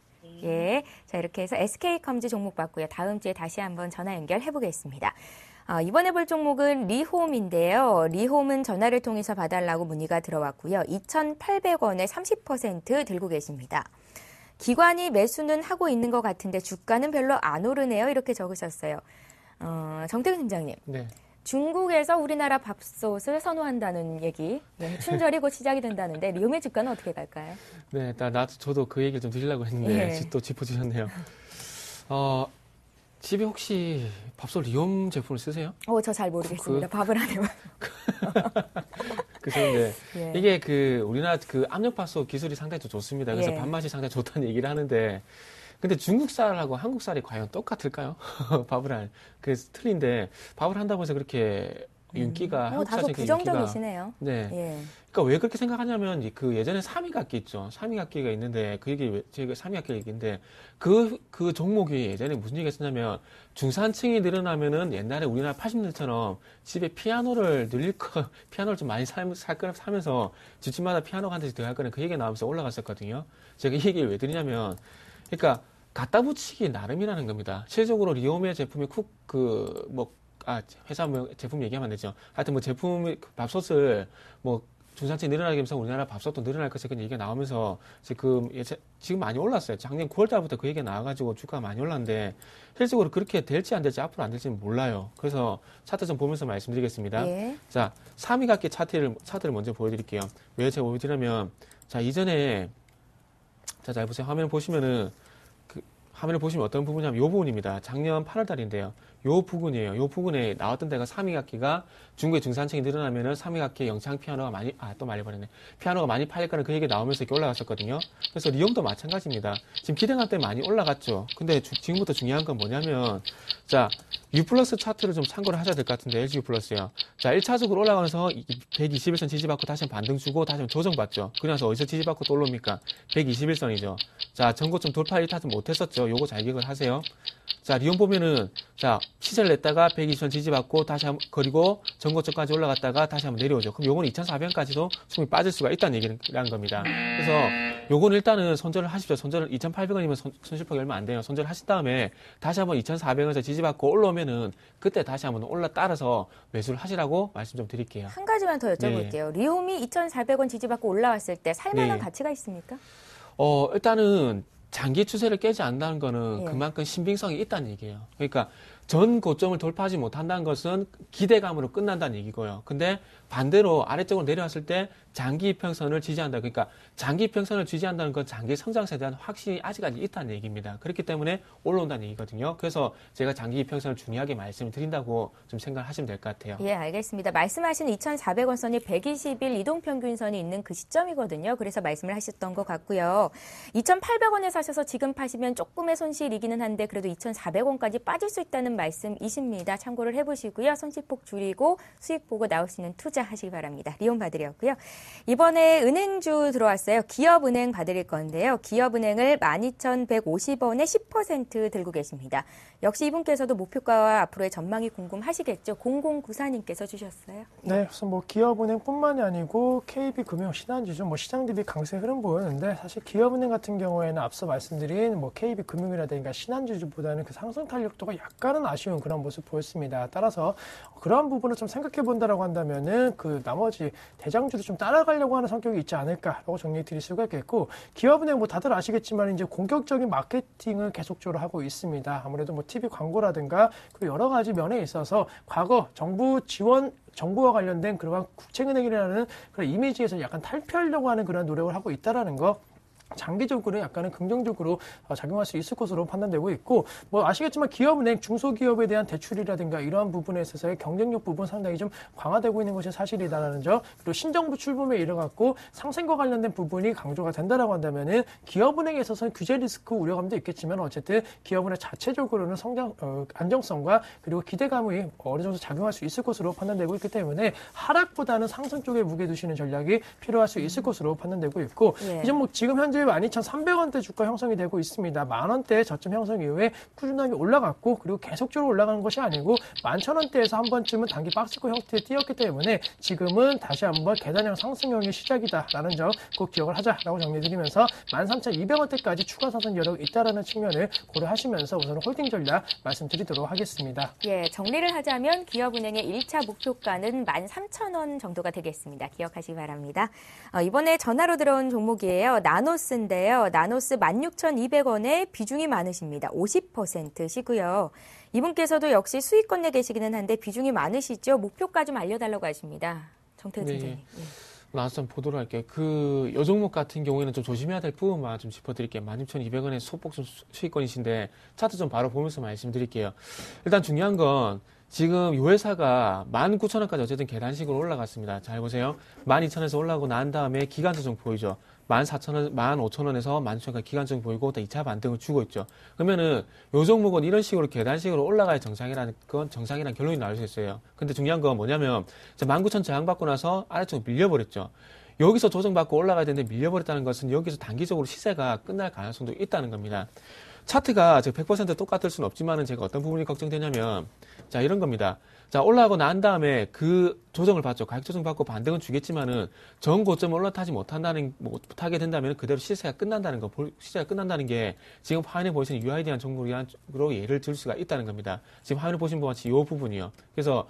Speaker 1: 예, 자 이렇게 해서 SK컴즈 종목 봤고요. 다음 주에 다시 한번 전화 연결해 보겠습니다. 이번에 볼 종목은 리홈인데요. 리홈은 전화를 통해서 봐달라고 문의가 들어왔고요. 2,800원에 30% 들고 계십니다. 기관이 매수는 하고 있는 것 같은데 주가는 별로 안 오르네요. 이렇게 적으셨어요. 정태근 팀장님.
Speaker 2: 네.
Speaker 1: 중국에서 우리나라 밥솥을 선호한다는 얘기, 네, 춘절이 곧 시작이 된다는데 리홈의 주가는 어떻게 갈까요?
Speaker 2: 네, 저도 그 얘기를 좀 드리려고 했는데
Speaker 1: 예.
Speaker 2: 또 짚어주셨네요. 집에 혹시 밥솥 리홈 제품을 쓰세요?
Speaker 1: 저 잘 모르겠습니다. 밥을 안 해봐요.
Speaker 2: 그래서 근데
Speaker 1: 예.
Speaker 2: 이게 우리나라 압력밥솥 기술이 상당히 좀 좋습니다. 그래서
Speaker 1: 예.
Speaker 2: 밥맛이 상당히 좋다는 얘기를 하는데 근데 중국 쌀하고 한국 쌀이 과연 똑같을까요? 밥을 그래서 틀린데 밥을 한다고 해서 그렇게 윤기가 한국
Speaker 1: 다소
Speaker 2: 쌀이
Speaker 1: 부정적이시네요.
Speaker 2: 네.
Speaker 1: 예.
Speaker 2: 그러니까 왜 그렇게 생각하냐면 예전에 삼위각기 있죠. 삼위각기가 있는데 그 얘기 제가 삼위각기 얘기인데 그 종목이 예전에 무슨 얘기가 있었냐면 중산층이 늘어나면은 옛날에 우리나라 80년대처럼 집에 피아노를 피아노를 좀 많이 사면서 집집마다 피아노가 한 대씩 더 할 거는 그 얘기가 나오면서 올라갔었거든요. 제가 이 얘기를 왜 드리냐면 그러니까 갖다 붙이기 나름이라는 겁니다. 실질적으로 리오메 제품이 회사 제품 얘기하면 안 되죠. 하여튼 뭐 제품, 밥솥을 뭐 중산층이 늘어나게 되면서 우리나라 밥솥도 늘어날 것이 그런 얘기가 나오면서 지금 많이 올랐어요. 작년 9월 달부터 그 얘기가 나와가지고 주가가 많이 올랐는데 실질적으로 그렇게 될지 안 될지 앞으로 안 될지는 몰라요. 그래서 차트 좀 보면서 말씀드리겠습니다.
Speaker 1: 예.
Speaker 2: 자, 3위각기 차트를 먼저 보여드릴게요. 왜 제가 보여드리냐면, 자, 이전에, 자, 잘 보세요. 화면을 보시면은, 화면을 보시면 어떤 부분이냐면 요 부분입니다. 작년 8월 달인데요. 요 부분이에요. 요 부분에 나왔던 데가 3위각기가 중국의 중산층이 늘어나면은 3위각기의 영창 피아노가 많이, 또 말해버리네. 피아노가 많이 팔릴 거는 그 얘기 나오면서 이렇게 올라갔었거든요. 그래서 리용도 마찬가지입니다. 지금 기대감 때문에 많이 올라갔죠. 근데 지금부터 중요한 건 뭐냐면, 자, U 플러스 차트를 좀 참고를 하셔야 될 것 같은데, LG U 플러스요. 자, 1차적으로 올라가면서 121선 지지받고 다시 한번 반등 주고 다시 한번 조정받죠. 그러면서 어디서 지지받고 또 올라옵니까? 121선이죠. 자, 전고점 돌파 1타도 못했었죠. 요거 잘 기억을 하세요. 자, 리온 보면은, 자, 시세를 냈다가 120선 지지받고 다시 한번, 그리고 전고점까지 올라갔다가 다시 한번 내려오죠. 그럼 요거는 2,400원까지도 충분히 빠질 수가 있다는 얘기라는 겁니다. 그래서 요거는 일단은 손절을 하십시오. 손절을 2,800원이면 손실폭이 얼마 안 돼요. 손절을 하신 다음에 다시 한번 2,400원에서 지지받고 올라오면은 그때 다시 한번 따라서 매수를 하시라고 말씀 좀 드릴게요.
Speaker 1: 한 가지만 더 여쭤볼게요. 리움이 2,400원 지지받고 올라왔을 때 살만한 가치가 있습니까?
Speaker 2: 일단은 장기 추세를 깨지 않는다는 거는 그만큼 신빙성이 있다는 얘기예요. 그러니까 전 고점을 돌파하지 못한다는 것은 기대감으로 끝난다는 얘기고요. 근데 반대로 아래쪽으로 내려왔을 때 장기 이평선을 지지한다. 그러니까 장기 이평선을 지지한다는 건 장기 성장세에 대한 확신이 아직까지 있다는 얘기입니다. 그렇기 때문에 올라온다는 얘기거든요. 그래서 제가 장기 이평선을 중요하게 말씀을 드린다고 좀 생각하시면 될 것 같아요.
Speaker 1: 예, 알겠습니다. 말씀하신 2,400원 선이 120일 이동평균선이 있는 그 시점이거든요. 그래서 말씀을 하셨던 것 같고요. 2,800원에 사셔서 지금 파시면 조금의 손실이기는 한데 그래도 2,400원까지 빠질 수 있다는 말씀이십니다. 참고를 해보시고요. 손실폭 줄이고 수익 보고 나올 수 있는 투자하시기 바랍니다. 리온 봐드렸고요. 이번에 은행주 들어왔어요. 기업은행 봐드릴 건데요. 기업은행을 12,150원에 10% 들고 계십니다. 역시 이분께서도 목표가와 앞으로의 전망이 궁금하시겠죠. 0094님께서 주셨어요.
Speaker 4: 네, 그래서 뭐 기업은행뿐만이 아니고 KB금융, 신한지주, 뭐 시장 대비 강세 흐름 보였는데 사실 기업은행 같은 경우에는 앞서 말씀드린 뭐 KB금융이라든가 신한지주보다는 그 상승 탄력도가 약간은 아쉬운 그런 모습 보였습니다. 따라서 그러한 부분을 좀 생각해 본다라고 한다면은 그 나머지 대장주를 좀 따라가려고 하는 성격이 있지 않을까라고 정리해 드릴 수가 있겠고, 기업은행 뭐 다들 아시겠지만 이제 공격적인 마케팅을 계속적으로 하고 있습니다. 아무래도 뭐 TV 광고라든가 그리고 여러 가지 면에 있어서 과거 정부 지원 정부와 관련된 그러한 국책은행이라는 그런 이미지에서 약간 탈피하려고 하는 그런 노력을 하고 있다라는 거, 장기적으로 약간은 긍정적으로 작용할 수 있을 것으로 판단되고 있고, 뭐 아시겠지만 기업은행, 중소기업에 대한 대출이라든가 이러한 부분에 있어서의 경쟁력 부분 상당히 좀 강화되고 있는 것이 사실이다라는 점, 그리고 신정부 출범에 이뤄갖고 상생과 관련된 부분이 강조가 된다라고 한다면은 기업은행에 있어서는 규제 리스크 우려감도 있겠지만 어쨌든 기업은행 자체적으로는 안정성과 그리고 기대감이 어느 정도 작용할 수 있을 것으로 판단되고 있기 때문에 하락보다는 상승 쪽에 무게 두시는 전략이 필요할 수 있을 것으로 판단되고 있고, 이제 뭐 지금 현재 12,300원대 주가 형성이 되고 있습니다. 만원대 저점 형성 이후에 꾸준하게 올라갔고, 그리고 계속적으로 올라가는 것이 아니고 11,000원대에서 한 번쯤은 단기 박스권 형태에 뛰었기 때문에 지금은 다시 한번 계단형 상승형의 시작이다라는 점 꼭 기억을 하자라고 정리드리면서 13,200원대까지 추가 상승 여력이 있다라는 측면을 고려하시면서 우선 홀딩 전략 말씀드리도록 하겠습니다.
Speaker 1: 예, 정리를 하자면 기업은행의 1차 목표가는 13,000원 정도가 되겠습니다. 기억하시기 바랍니다. 이번에 전화로 들어온 종목이에요. 나노스인데요. 나노스 16,200원에 비중이 많으십니다. 50%시고요. 이분께서도 역시 수익권 내 계시기는 한데 비중이 많으시죠. 목표가 좀 알려달라고 하십니다. 정태근 팀장님.
Speaker 2: 나와서 좀 보도록 할게요. 요 종목 같은 경우에는 좀 조심해야 될 부분만 좀 짚어드릴게요. 16,200원의 소폭 수익권이신데 차트 좀 바로 보면서 말씀드릴게요. 일단 중요한 건 지금 이 회사가 19,000원까지 어쨌든 계단식으로 올라갔습니다. 잘 보세요. 12,000원에서 올라가고 난 다음에 기간조정 보이죠. 14,000원, 15,000원에서 12,000원까지 기간조정 보이고 또 2차 반등을 주고 있죠. 그러면은 요 종목은 이런 식으로 계단식으로 올라가야 정상이라는 결론이 나올 수 있어요. 근데 중요한 건 뭐냐면 19,000 저항받고 나서 아래쪽으로 밀려버렸죠. 여기서 조정받고 올라가야 되는데 밀려버렸다는 것은 여기서 단기적으로 시세가 끝날 가능성도 있다는 겁니다. 차트가 100% 똑같을 수는 없지만은 제가 어떤 부분이 걱정되냐면, 자, 이런 겁니다. 자, 올라가고 난 다음에 그 조정을 받죠. 가격 조정 받고 반등은 주겠지만은 전 고점을 올라타지 못하게 된다면 그대로 시세가 끝난다는 게 지금 화면에 보시는 UID한 종목으로 예를 들 수가 있다는 겁니다. 지금 화면에 보신 것 같이 이 부분이요. 그래서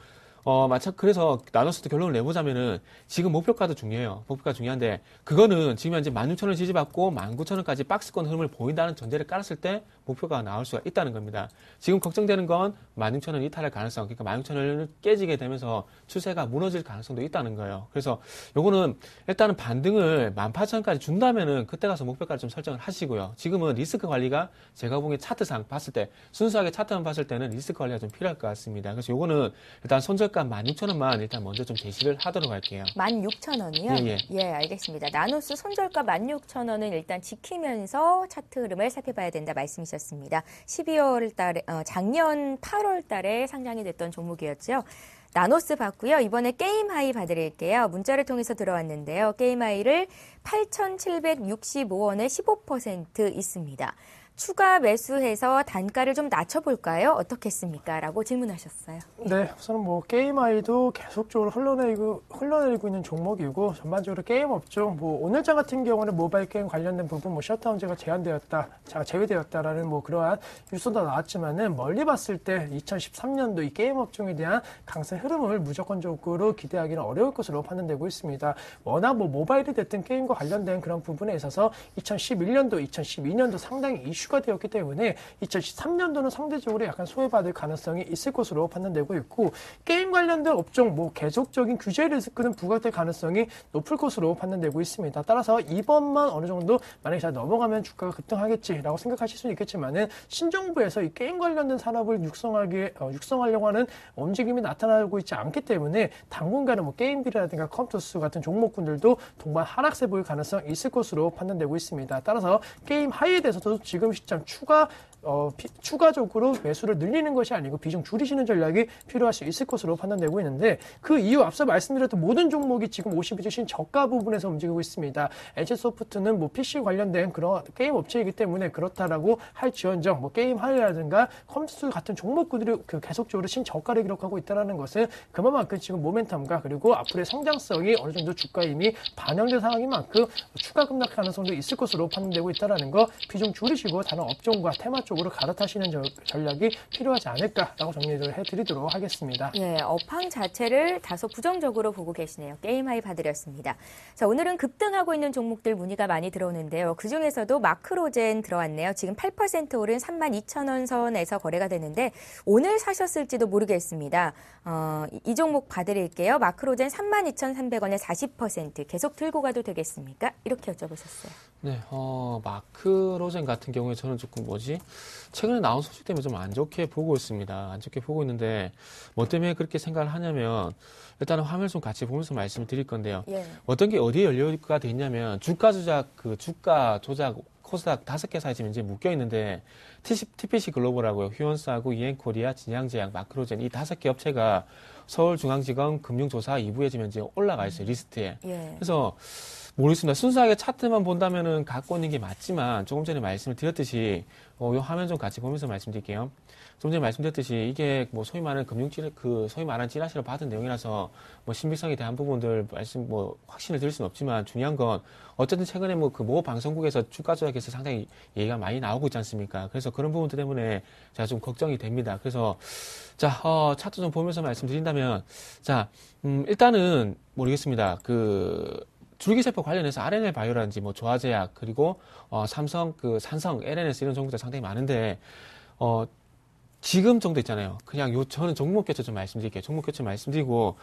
Speaker 2: 나눠서도 결론을 내보자면은 지금 목표가도 중요해요. 목표가 중요한데 그거는 지금 현재 16,000원 지지받고 19,000원까지 박스권 흐름을 보인다는 전제를 깔았을 때 목표가 나올 수가 있다는 겁니다. 지금 걱정되는 건 16,000원 이탈할 가능성, 그러니까 16,000원을 깨지게 되면서 추세가 무너질 가능성도 있다는 거예요. 그래서 요거는 일단은 반등을 18,000원까지 준다면은 그때 가서 목표가를 좀 설정을 하시고요. 지금은 리스크 관리가 제가 보기엔 차트상 봤을 때 순수하게 차트만 봤을 때는 리스크 관리가 좀 필요할 것 같습니다. 그래서 요거는 일단 손절가 16,000원만 일단 먼저 좀 제시를 하도록 할게요.
Speaker 1: 16,000원이요?
Speaker 2: 예.
Speaker 1: 알겠습니다. 나노스 손절가 16,000원은 일단 지키면서 차트 흐름을 살펴봐야 된다 말씀이셨습니다. 12월 달에, 작년 8월 달에 상장이 됐던 종목이었죠. 나노스 봤고요. 이번에 게임 하이 봐드릴게요. 문자를 통해서 들어왔는데요. 게임 하이를 8,765원에 15% 있습니다. 추가 매수해서 단가를 좀 낮춰볼까요? 어떻겠습니까? 라고 질문하셨어요.
Speaker 4: 네, 우선 게임 아이도 계속적으로 흘러내리고 있는 종목이고, 전반적으로 게임 업종, 오늘장 같은 경우는 모바일 게임 관련된 부분, 셧다운제가 제외되었다라는 그러한 뉴스도 나왔지만은, 멀리 봤을 때 2013년도 이 게임 업종에 대한 강세 흐름을 무조건적으로 기대하기는 어려울 것으로 판단되고 있습니다. 워낙 모바일이 됐든 게임과 관련된 그런 부분에 있어서 2011년도, 2012년도 상당히 이슈가 되었기 때문에 2013년도는 상대적으로 약간 소외받을 가능성이 있을 것으로 판단되고 있고, 게임 관련된 업종 계속적인 규제 리스크는 부각될 가능성이 높을 것으로 판단되고 있습니다. 따라서 이번만 어느 정도 만약에 잘 넘어가면 주가가 급등하겠지라고 생각하실 수는 있겠지만은, 신정부에서 이 게임 관련된 산업을 육성하려고 하는 움직임이 나타나고 있지 않기 때문에 당분간은 게임비라든가 컴투스 같은 종목군들도 동반 하락세 보일 가능성이 있을 것으로 판단되고 있습니다. 따라서 게임 하이에 대해서도 지금 시점 추가적으로 매수를 늘리는 것이 아니고 비중 줄이시는 전략이 필요할 수 있을 것으로 판단되고 있는데, 그 이후 앞서 말씀드렸던 모든 종목이 지금 52주 신저가 부분에서 움직이고 있습니다. HS소프트는 PC 관련된 그런 게임 업체이기 때문에 그렇다라고 할지언정 게임 하이라든가 컴투스 같은 종목들이 계속적으로 신저가를 기록하고 있다는 것은 그만큼 지금 모멘텀과 그리고 앞으로의 성장성이 어느 정도 주가에 이미 반영된 상황인 만큼 추가 급락 가능성도 있을 것으로 판단되고 있다는 거 비중 줄이시고 다른 업종과 테마 쪽으로 갈아타시는 전략이 필요하지 않을까라고 정리를 해드리도록 하겠습니다.
Speaker 1: 예, 업황 자체를 다소 부정적으로 보고 계시네요. 게임 하이 봐드렸습니다. 자, 오늘은 급등하고 있는 종목들 문의가 많이 들어오는데요. 그중에서도 마크로젠 들어왔네요. 지금 8% 오른 32,000원 선에서 거래가 되는데 오늘 사셨을지도 모르겠습니다. 이 종목 봐드릴게요. 마크로젠 32,300원에 40% 계속 들고 가도 되겠습니까? 이렇게 여쭤보셨어요.
Speaker 2: 네, 마크로젠 같은 경우에 저는 조금 최근에 나온 소식 때문에 좀 안 좋게 보고 있습니다. 안 좋게 보고 있는데, 뭐 때문에 그렇게 생각을 하냐면, 일단은 화면을 좀 같이 보면서 말씀을 드릴 건데요.
Speaker 1: 예.
Speaker 2: 어떤 게 어디에 연료가 돼 있냐면, 주가 조작, 코스닥 5개 지금 이제 묶여 있는데, TPC 글로벌하고요, 휴원스하고 이엔코리아, 진양제약, 마크로젠 이 5개 업체가 서울중앙지검 금융조사 2부에 지금 이제 올라가 있어요, 리스트에.
Speaker 1: 예.
Speaker 2: 그래서, 모르겠습니다. 순수하게 차트만 본다면은 갖고 있는 게 맞지만 조금 전에 말씀을 드렸듯이 이 화면 좀 같이 보면서 말씀드릴게요. 좀 전에 말씀드렸듯이 이게 소위 말하는 소위 말하는 찌라시로 받은 내용이라서 신빙성에 대한 부분들 확신을 드릴 수는 없지만 중요한 건 어쨌든 최근에 모 방송국에서 주가 조작에서 상당히 얘기가 많이 나오고 있지 않습니까? 그래서 그런 부분들 때문에 제가 좀 걱정이 됩니다. 그래서 차트 좀 보면서 말씀드린다면 일단은 모르겠습니다. 줄기세포 관련해서 RNL 바이오라든지 조화제약 그리고 삼성 산성 LNS 이런 종목들 상당히 많은데 지금 정도 있잖아요. 그냥 저는 종목 교체 좀 말씀드릴게요. 종목 교체 말씀드리고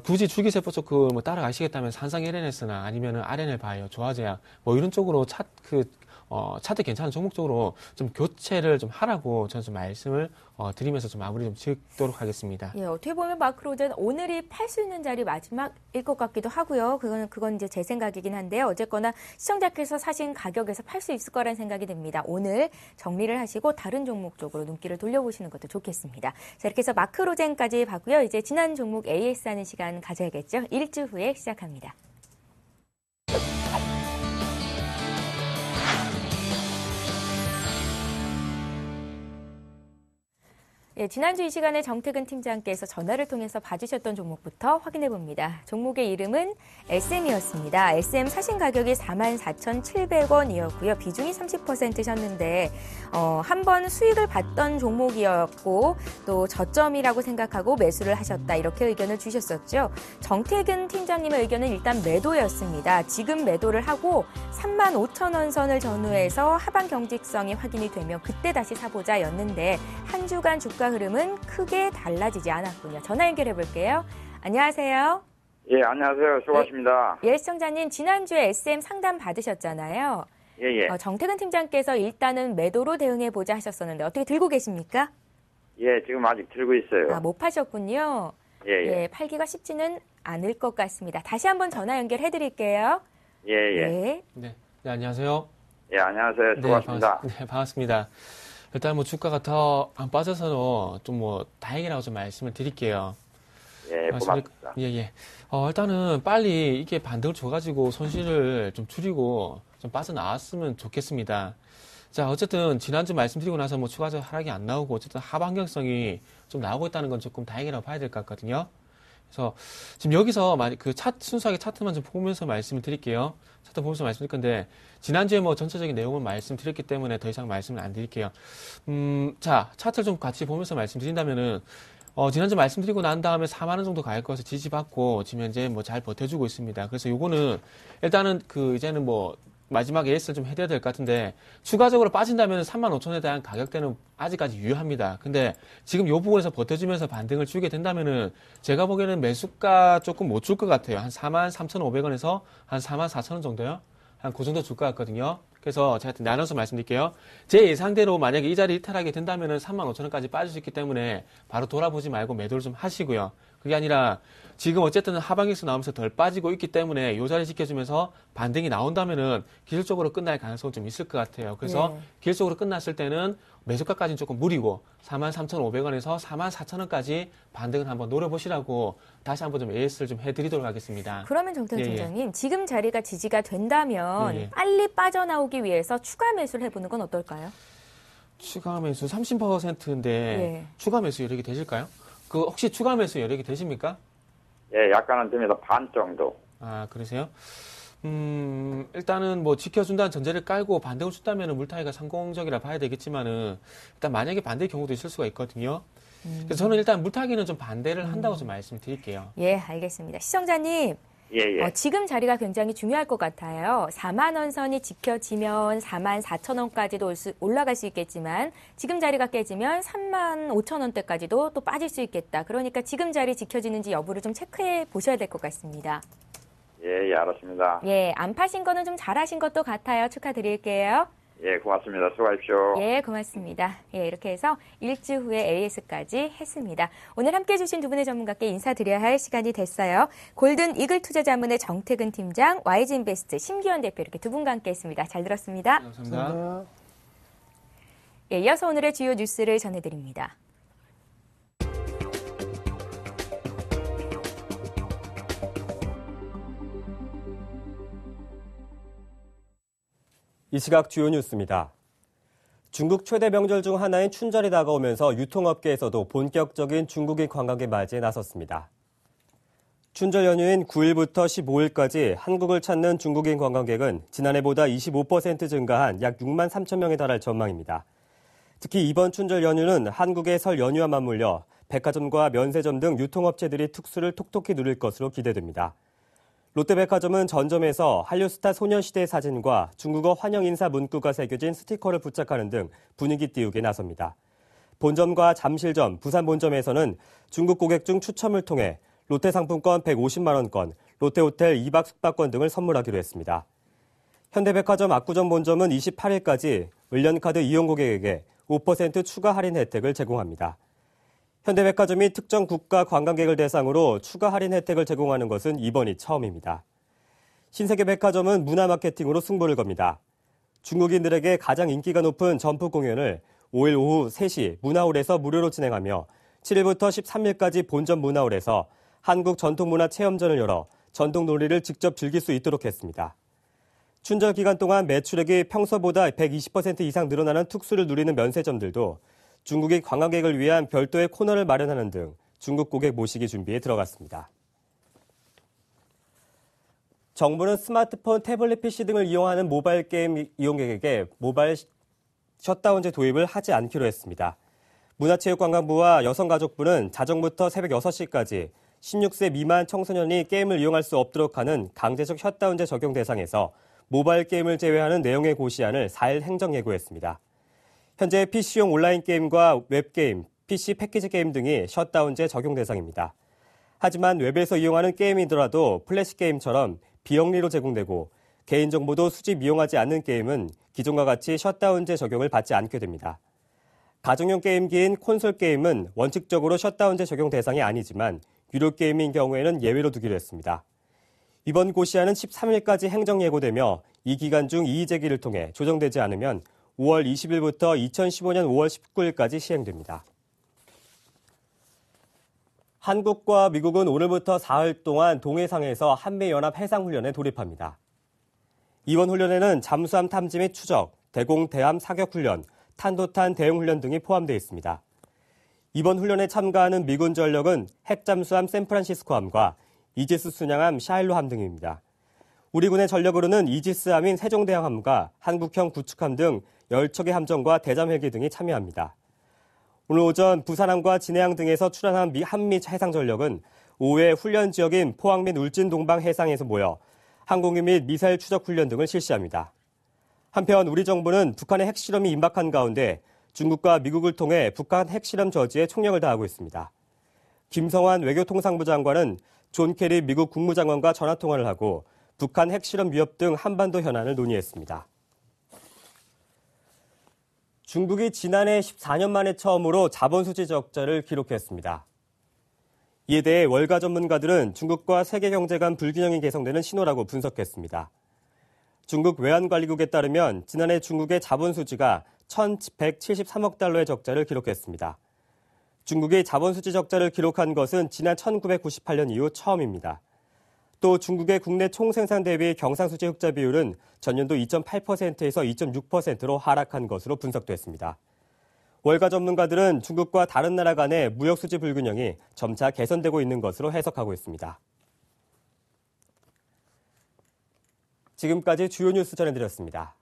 Speaker 2: 굳이 줄기세포 쪽 따라가시겠다면 산성 LNS나 아니면은 RNL 바이오, 조화제약 이런 쪽으로 차트 괜찮은 종목 쪽으로 좀 교체를 좀 하라고 저는 좀 말씀을 드리면서 좀 마무리 좀 짓도록 하겠습니다.
Speaker 1: 예, 어떻게 보면 마크로젠 오늘이 팔 수 있는 자리 마지막일 것 같기도 하고요. 그건 이제 제 생각이긴 한데요. 어쨌거나 시청자께서 사신 가격에서 팔 수 있을 거라는 생각이 듭니다. 오늘 정리를 하시고 다른 종목 쪽으로 눈길을 돌려보시는 것도 좋겠습니다. 자, 이렇게 해서 마크로젠까지 봤고요. 이제 지난 종목 AS 하는 시간 가져야겠죠. 1주 후에 시작합니다. 예, 지난주 이 시간에 정태근 팀장께서 전화를 통해서 봐주셨던 종목부터 확인해 봅니다. 종목의 이름은 SM이었습니다. SM 사신 가격이 44,700원이었고요. 비중이 30%셨는데 한번 수익을 봤던 종목이었고 또 저점이라고 생각하고 매수를 하셨다. 이렇게 의견을 주셨었죠. 정태근 팀장님의 의견은 일단 매도였습니다. 지금 매도를 하고 35,000원 선을 전후해서 하방 경직성이 확인이 되면 그때 다시 사보자였는데 한 주간 주가 흐름은 크게 달라지지 않았군요. 전화 연결해 볼게요. 안녕하세요.
Speaker 6: 예, 안녕하세요. 수고하십니다.
Speaker 1: 예, 시청자님 지난주에 SM 상담 받으셨잖아요.
Speaker 6: 예.
Speaker 1: 정태근 팀장께서 일단은 매도로 대응해보자 하셨었는데 어떻게 들고 계십니까?
Speaker 6: 예, 지금 아직 들고 있어요.
Speaker 1: 못 파셨군요.
Speaker 6: 예.
Speaker 1: 팔기가 쉽지는 않을 것 같습니다. 다시 한번 전화 연결해 드릴게요.
Speaker 6: 예.
Speaker 2: 네, 안녕하세요.
Speaker 6: 예, 안녕하세요. 수고하십니다.
Speaker 2: 네, 반갑습니다. 일단 뭐 주가가 더 안 빠져서는 좀 뭐 다행이라고 좀 말씀을 드릴게요.
Speaker 6: 예, 고맙습니다.
Speaker 2: 예. 일단은 빨리 이게 반등을 줘가지고 손실을 좀 줄이고 좀 빠져나왔으면 좋겠습니다. 자, 어쨌든 지난주 말씀드리고 나서 뭐 추가적 하락이 안 나오고 어쨌든 하방경성이 좀 나오고 있다는 건 조금 다행이라고 봐야 될 것 같거든요. 그래서 지금 여기서 순수하게 차트만 좀 보면서 말씀을 드릴게요. 차트 보면서 말씀드릴 건데 지난주에 뭐 전체적인 내용을 말씀드렸기 때문에 더 이상 말씀을 안 드릴게요. 자, 차트를 좀 같이 보면서 말씀드린다면은 지난주 말씀드리고 난 다음에 4만 원 정도 갈 것을 지지받고 지금 현재 뭐 잘 버텨주고 있습니다. 그래서 요거는 일단은 이제는 뭐 마지막 AS를 좀 해야 될 것 같은데 추가적으로 빠진다면 35,000원에 대한 가격대는 아직까지 유효합니다. 근데 지금 요 부분에서 버텨주면서 반등을 주게 된다면은 제가 보기에는 매수가 조금 못 줄 것 같아요. 한 43,500원에서 한 44,000원 정도요. 한 그 정도 줄 것 같거든요. 그래서 제가 나눠서 말씀드릴게요. 제 예상대로 만약에 이 자리 이탈하게 된다면은 35,000원까지 빠질 수 있기 때문에 바로 돌아보지 말고 매도를 좀 하시고요. 그게 아니라 지금 어쨌든 하방에서 나오면서 덜 빠지고 있기 때문에 이 자리 지켜주면서 반등이 나온다면은 기술적으로 끝날 가능성은 좀 있을 것 같아요. 그래서 기술적으로 끝났을 때는 매수가까지는 조금 무리고 43,500원에서 44,000원까지 반등을 한번 노려보시라고 다시 한번 좀 AS를 좀 해드리도록 하겠습니다.
Speaker 1: 그러면 정태근 팀장님 지금 자리가 지지가 된다면 빨리 빠져나오기 위해서 추가 매수를 해보는 건 어떨까요?
Speaker 2: 추가 매수 30%인데 추가 매수 여력이 되실까요? 혹시 추가 매수 여력이 되십니까?
Speaker 6: 예, 약간은 됩니다. 반 정도.
Speaker 2: 아, 그러세요? 일단은 뭐 지켜준다는 전제를 깔고 반등을 준다면 물타기가 성공적이라 봐야 되겠지만은 일단 만약에 반대의 경우도 있을 수가 있거든요. 그래서 저는 일단 물타기는 좀 반대를 한다고 좀 말씀드릴게요.
Speaker 1: 예, 알겠습니다. 시청자님.
Speaker 6: 예.
Speaker 1: 지금 자리가 굉장히 중요할 것 같아요. 4만 원 선이 지켜지면 4만 4천 원까지도 올라갈 수 있겠지만 지금 자리가 깨지면 3만 5천 원대까지도 또 빠질 수 있겠다. 그러니까 지금 자리 지켜지는지 여부를 좀 체크해 보셔야 될 것 같습니다.
Speaker 6: 예, 알았습니다.
Speaker 1: 예, 안 파신 거는 좀 잘하신 것도 같아요. 축하드릴게요.
Speaker 6: 예, 고맙습니다. 수고하십시오.
Speaker 1: 예, 고맙습니다. 예, 이렇게 해서 일주 후에 AS까지 했습니다. 오늘 함께해 주신 두 분의 전문가께 인사드려야 할 시간이 됐어요. 골든 이글 투자자문의 정태근 팀장, YG인베스트 심기현 대표 이렇게 두 분과 함께했습니다. 잘 들었습니다.
Speaker 2: 감사합니다.
Speaker 1: 예, 이어서 오늘의 주요 뉴스를 전해드립니다.
Speaker 7: 이 시각 주요 뉴스입니다. 중국 최대 명절 중 하나인 춘절이 다가오면서 유통업계에서도 본격적인 중국인 관광객 맞이에 나섰습니다. 춘절 연휴인 9일부터 15일까지 한국을 찾는 중국인 관광객은 지난해보다 25% 증가한 약 6만 3천 명에 달할 전망입니다. 특히 이번 춘절 연휴는 한국의 설 연휴와 맞물려 백화점과 면세점 등 유통업체들이 특수를 톡톡히 누릴 것으로 기대됩니다. 롯데백화점은 전점에서 한류스타 소녀시대 사진과 중국어 환영 인사 문구가 새겨진 스티커를 부착하는 등 분위기 띄우게 나섭니다. 본점과 잠실점, 부산 본점에서는 중국 고객 중 추첨을 통해 롯데 상품권 150만 원권, 롯데호텔 2박 숙박권 등을 선물하기로 했습니다. 현대백화점 압구정 본점은 28일까지 을련카드 이용 고객에게 5% 추가 할인 혜택을 제공합니다. 현대백화점이 특정 국가 관광객을 대상으로 추가 할인 혜택을 제공하는 것은 이번이 처음입니다. 신세계백화점은 문화 마케팅으로 승부를 겁니다. 중국인들에게 가장 인기가 높은 점프 공연을 5일 오후 3시 문화홀에서 무료로 진행하며 7일부터 13일까지 본점 문화홀에서 한국 전통문화 체험전을 열어 전통 놀이를 직접 즐길 수 있도록 했습니다. 춘절 기간 동안 매출액이 평소보다 120% 이상 늘어나는 특수를 누리는 면세점들도 중국인 관광객을 위한 별도의 코너를 마련하는 등 중국 고객 모시기 준비에 들어갔습니다. 정부는 스마트폰, 태블릿 PC 등을 이용하는 모바일 게임 이용객에게 모바일 셧다운제 도입을 하지 않기로 했습니다. 문화체육관광부와 여성가족부는 자정부터 새벽 6시까지 16세 미만 청소년이 게임을 이용할 수 없도록 하는 강제적 셧다운제 적용 대상에서 모바일 게임을 제외하는 내용의 고시안을 4일 행정 예고했습니다. 현재 PC용 온라인 게임과 웹게임, PC 패키지 게임 등이 셧다운제 적용 대상입니다. 하지만 웹에서 이용하는 게임이더라도 플래시 게임처럼 비영리로 제공되고 개인정보도 수집 이용하지 않는 게임은 기존과 같이 셧다운제 적용을 받지 않게 됩니다. 가정용 게임기인 콘솔 게임은 원칙적으로 셧다운제 적용 대상이 아니지만 유료 게임인 경우에는 예외로 두기로 했습니다. 이번 고시안은 13일까지 행정 예고되며 이 기간 중 이의 제기를 통해 조정되지 않으면 5월 20일부터 2015년 5월 19일까지 시행됩니다. 한국과 미국은 오늘부터 사흘 동안 동해상에서 한미연합 해상훈련에 돌입합니다. 이번 훈련에는 잠수함 탐지 및 추적, 대공 대함 사격훈련, 탄도탄 대응훈련 등이 포함되어 있습니다. 이번 훈련에 참가하는 미군 전력은 핵잠수함 샌프란시스코함과 이지스 순양함 샤일로함 등입니다. 우리 군의 전력으로는 이지스함인 세종대왕함과 한국형 구축함 등 10척의 함정과 대잠헬기 등이 참여합니다. 오늘 오전 부산함과 진해항 등에서 출항한 한미 해상전력은 오후에 훈련 지역인 포항 및 울진 동방 해상에서 모여 항공기 및 미사일 추적 훈련 등을 실시합니다. 한편 우리 정부는 북한의 핵실험이 임박한 가운데 중국과 미국을 통해 북한 핵실험 저지에 총력을 다하고 있습니다. 김성환 외교통상부 장관은 존 케리 미국 국무장관과 전화통화를 하고 북한 핵실험 위협 등 한반도 현안을 논의했습니다. 중국이 지난해 14년 만에 처음으로 자본수지 적자를 기록했습니다. 이에 대해 월가 전문가들은 중국과 세계 경제 간 불균형이 개선되는 신호라고 분석했습니다. 중국 외환관리국에 따르면 지난해 중국의 자본수지가 1,173억 달러의 적자를 기록했습니다. 중국이 자본수지 적자를 기록한 것은 지난 1998년 이후 처음입니다. 또 중국의 국내 총생산 대비 경상수지 흑자 비율은 전년도 2.8%에서 2.6%로 하락한 것으로 분석됐습니다. 월가 전문가들은 중국과 다른 나라 간의 무역수지 불균형이 점차 개선되고 있는 것으로 해석하고 있습니다. 지금까지 주요 뉴스 전해드렸습니다.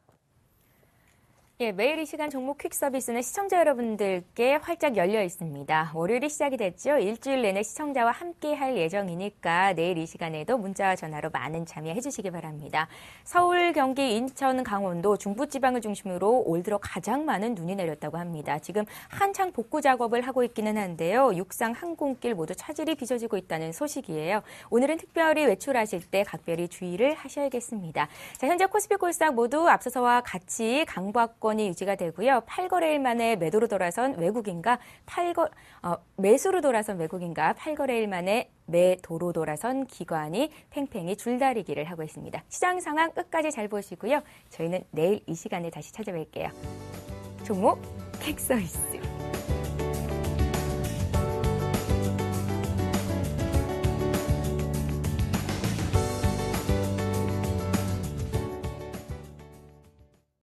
Speaker 1: 예, 매일 이 시간 종목 퀵 서비스는 시청자 여러분들께 활짝 열려 있습니다. 월요일이 시작이 됐죠. 일주일 내내 시청자와 함께 할 예정이니까 내일 이 시간에도 문자와 전화로 많은 참여해 주시기 바랍니다. 서울, 경기, 인천, 강원도, 중부지방을 중심으로 올 들어 가장 많은 눈이 내렸다고 합니다. 지금 한창 복구 작업을 하고 있기는 한데요. 육상, 항공길 모두 차질이 빚어지고 있다는 소식이에요. 오늘은 특별히 외출하실 때 각별히 주의를 하셔야겠습니다. 자, 현재 코스피 코스닥 모두 앞서서와 같이 강보합권 유지가 되고요. 8거래일 만에 매수로 돌아선 외국인과 8거래일 만에 매도로 돌아선 기관이 팽팽히 줄다리기를 하고 있습니다. 시장 상황 끝까지 잘 보시고요. 저희는 내일 이 시간에 다시 찾아뵐게요. 종목 퀵 서비스.